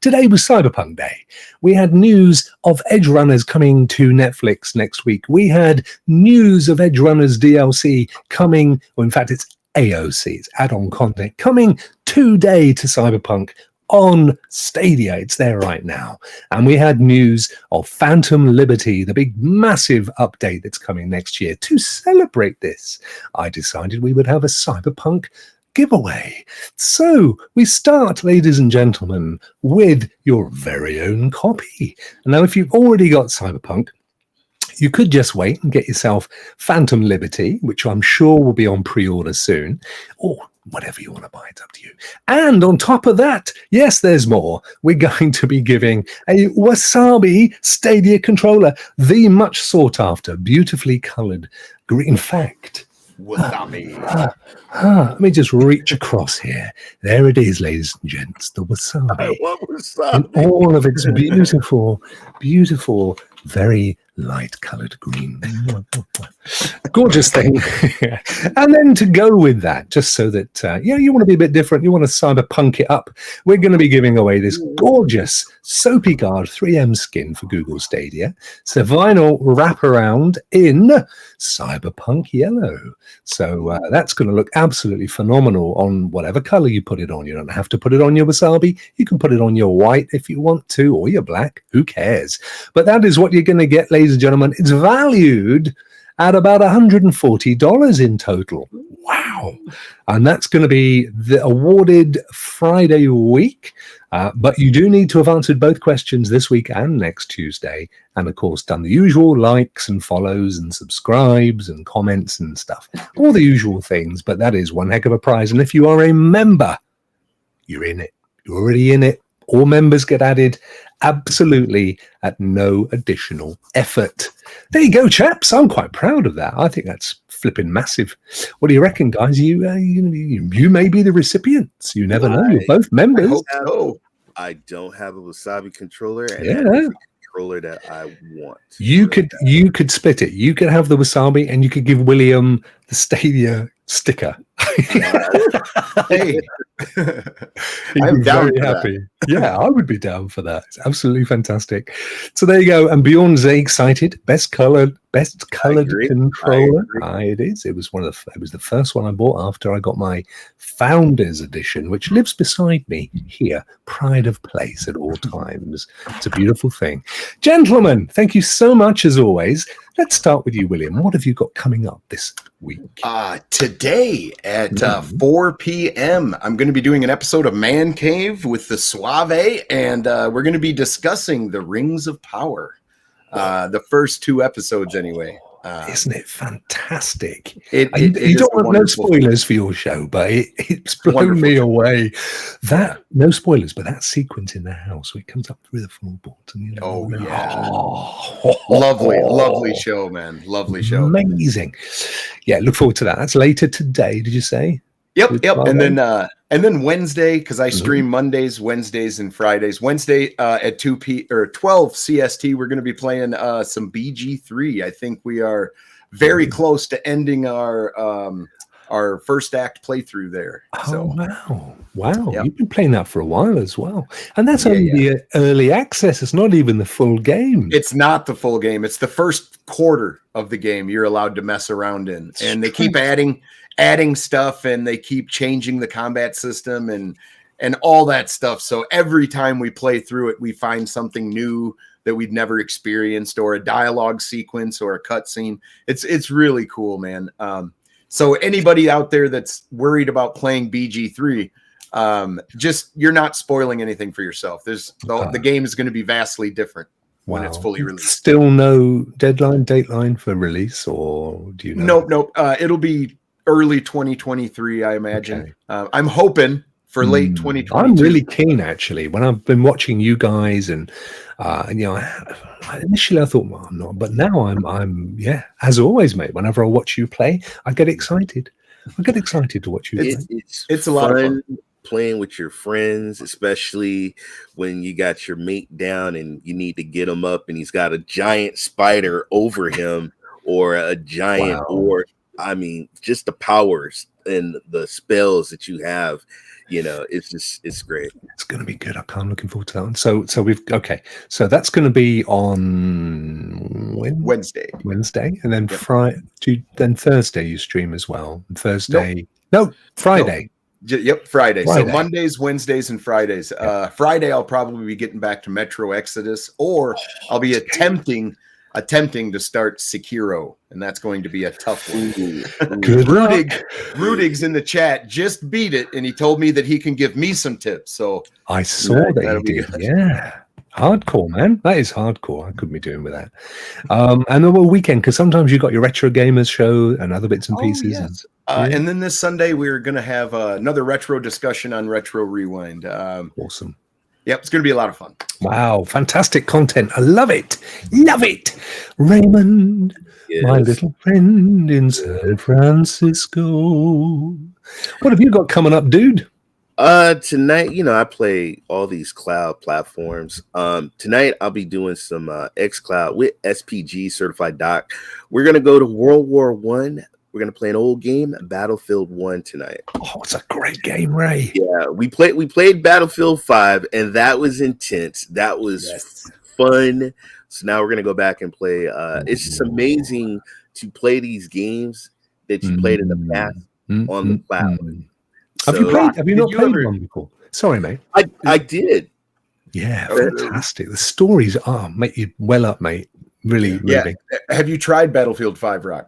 today was Cyberpunk Day. We had news of Edgerunners coming to Netflix next week. We had news of Edgerunners DLC coming, or in fact it's AOC, it's add-on content coming today to Cyberpunk on Stadia. It's there right now. And we had news of Phantom Liberty, the big massive update that's coming next year. To celebrate this, I decided we would have a Cyberpunk giveaway. So we start, ladies and gentlemen, with your very own copy. Now, if you've already got Cyberpunk, you could just wait and get yourself Phantom Liberty, which I'm sure will be on pre-order soon, or whatever you want to buy, it's up to you. And on top of that, yes, there's more. We're going to be giving a Wasabi Stadia controller, the much sought after, beautifully colored green. In fact, Wasabi. Let me just reach across here. There it is, ladies and gents, the Wasabi. I want Wasabi. In all of its beautiful, beautiful, very light-colored green. Gorgeous thing. And then to go with that, just so that, you want to be a bit different, you want to cyberpunk it up, we're going to be giving away this gorgeous Soapy Guard 3M skin for Google Stadia. It's a vinyl wraparound in Cyberpunk Yellow. So that's going to look absolutely phenomenal on whatever color you put it on. You don't have to put it on your Wasabi. You can put it on your white if you want to, or your black. Who cares? But that is what you're going to get, ladies and gentlemen. It's valued at about $140 in total. Wow. And that's going to be the awarded Friday week. But you do need to have answered both questions this week and next Tuesday. And of course, done the usual likes and follows and subscribes and comments and stuff. All the usual things. But that is one heck of a prize. And if you are a member, you're in it. You're already in it. All members get added absolutely at no additional effort. There you go, chaps. I'm quite proud of that. I think that's flipping massive. What do you reckon, guys? You may be the recipients. You never know. You're both members. I don't have a Wasabi controller, and yeah. that is a controller that I want. You could split it. You could have the Wasabi, and you could give William the Stadia sticker. Hey, I'm very happy. Yeah, I would be down for that. It's absolutely fantastic. So there you go. And Bjorn's excited. Best colored controller. It is. It was the first one I bought after I got my Founders Edition, which lives beside me here. Pride of place at all times. It's a beautiful thing. Gentlemen, thank you so much as always. Let's start with you, William. What have you got coming up this week? Today at 4 p.m., I'm going to be doing an episode of Man Cave with the Suave, and we're going to be discussing the Rings of Power. The first 2 episodes, anyway. Isn't it fantastic? You don't want no spoilers for your show, but it's blown me away. That no spoilers, but that sequence in the house where it comes up through the floorboards. And, lovely show, man. Lovely show. Amazing. Yeah, look forward to that. That's later today. Did you say? Yep. And then Wednesday, because I stream Mondays, Wednesdays, and Fridays. Wednesday at 12 CST, we're going to be playing some BG3. I think we are very close to ending our our first act playthrough there. So wow, yep. You've been playing that for a while as well, and that's only the early access. It's not even the full game. It's not the full game. It's the first quarter of the game you're allowed to mess around in, and they keep adding stuff, and they keep changing the combat system and all that stuff. So every time we play through it, we find something new that we'd never experienced, or a dialogue sequence or a cutscene. It's really cool, man. So anybody out there that's worried about playing BG3, just you're not spoiling anything for yourself. The game is going to be vastly different when it's fully released. Still no dateline for release, or do you know? Nope. It'll be early 2023, I imagine. Okay. I'm hoping for late 2022. I'm really keen, actually. When I've been watching you guys, and initially I thought, well, I'm not, but now I'm as always, mate. Whenever I watch you play, I get excited. To watch you play. It's a lot of fun playing with your friends, especially when you got your mate down and you need to get him up, and he's got a giant spider over him, or a giant, or I mean, just the powers and the spells that you have. It's great. It's going to be good. I'm looking forward to that one. So that's going to be on Wednesday, and then Friday. Then Thursday you stream as well. Friday. Yep, Friday. So Mondays, Wednesdays, and Fridays. Friday I'll probably be getting back to Metro Exodus, or I'll be attempting to start Sekiro, and that's going to be a tough one. Good luck. Rudig's in the chat just beat it, and he told me that he can give me some tips. So I saw that he did. Yeah, hardcore, man. That is hardcore. I couldn't be doing with that. And the weekend, because sometimes you got your Retro Gamers show and other bits and pieces. Yes. And then this Sunday we're going to have another retro discussion on Retro Rewind. Awesome. Yep, it's going to be a lot of fun. Wow, fantastic content. I love it. Raymond, my little friend in San Francisco. What have you got coming up, dude? Tonight, I play all these cloud platforms. Tonight I'll be doing some xCloud with SPG Certified Doc. We're going to go to World War I. We're going to play an old game, Battlefield 1 tonight. Oh, it's a great game, Ray. Yeah, we played Battlefield 5, and that was intense. That was fun. So now we're going to go back and play. It's just amazing to play these games that you played in the past on the cloud. Have you not played one before? Sorry, mate. I did. Yeah, fantastic. The stories make you well up, mate. Really, really. Have you tried Battlefield 5, Rokk?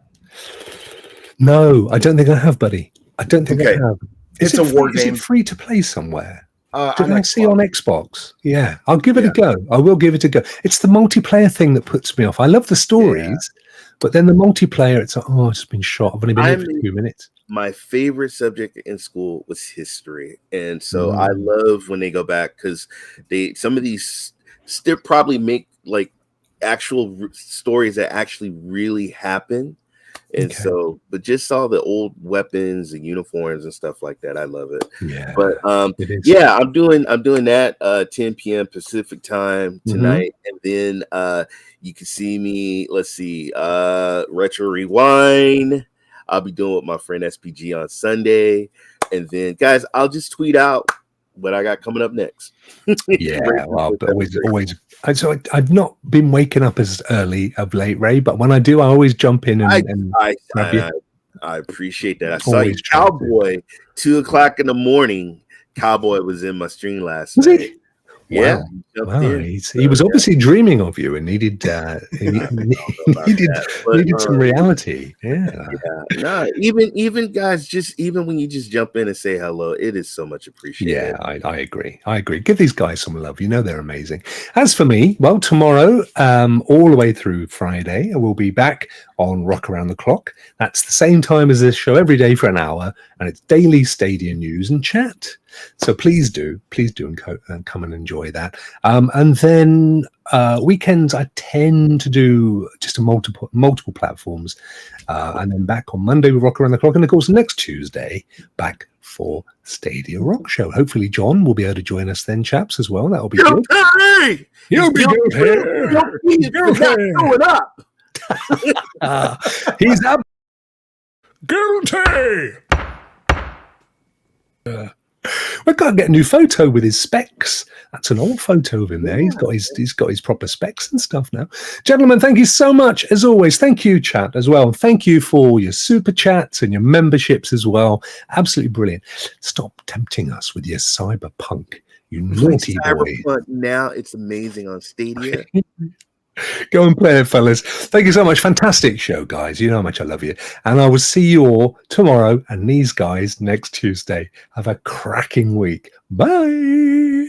No, I don't think I have, buddy. I don't think I have. It's a war game. Is it free to play somewhere? Did I see on Xbox? Yeah, I'll give it a go. I will give it a go. It's the multiplayer thing that puts me off. I love the stories, but then the multiplayer, it's like, it's been shot. I've only been here for 2 minutes. My favorite subject in school was history, and so I love when they go back, because some of these still probably make like actual stories that actually really happen. And so, but just all the old weapons and uniforms and stuff like that, I love it. Yeah, but I'm doing that 10 p.m. Pacific time tonight, and then you can see me. Let's see, Retro Rewind. I'll be doing with my friend SPG on Sunday, and then guys, I'll just tweet out what I got coming up next. Well, always. So I've not been waking up as early of late, Ray, but when I do, I always jump in and I appreciate that. I saw you, Cowboy, 2:00 in the morning. Cowboy was in my stream last night. He? Yeah, wow. He was obviously dreaming of you and needed needed some reality. Even guys, just even when you just jump in and say hello, it is so much appreciated. Yeah, I agree. Give these guys some love. They're amazing. As for me, well, tomorrow, all the way through Friday, I will be back on Rokk Around the Clock. That's the same time as this show every day for an hour, and it's daily Stadia news and chat. So please do and come and enjoy that. And then weekends I tend to do just multiple platforms, and then back on Monday with Rokk Around the Clock, and of course next Tuesday back for Stadia Rock Show. Hopefully John will be able to join us then, chaps, as well. That'll be good. You'll be going up. He's up. Guilty. We've got to get a new photo with his specs. That's an old photo of him there. He's got his proper specs and stuff now. Gentlemen, thank you so much as always. Thank you, chat, as well. Thank you for your super chats and your memberships as well. Absolutely brilliant. Stop tempting us with your Cyberpunk, you naughty boy. Now it's amazing on Stadia. Go and play it, fellas. Thank you so much. Fantastic show, guys. You know how much I love you. And I will see you all tomorrow and these guys next Tuesday. Have a cracking week. Bye.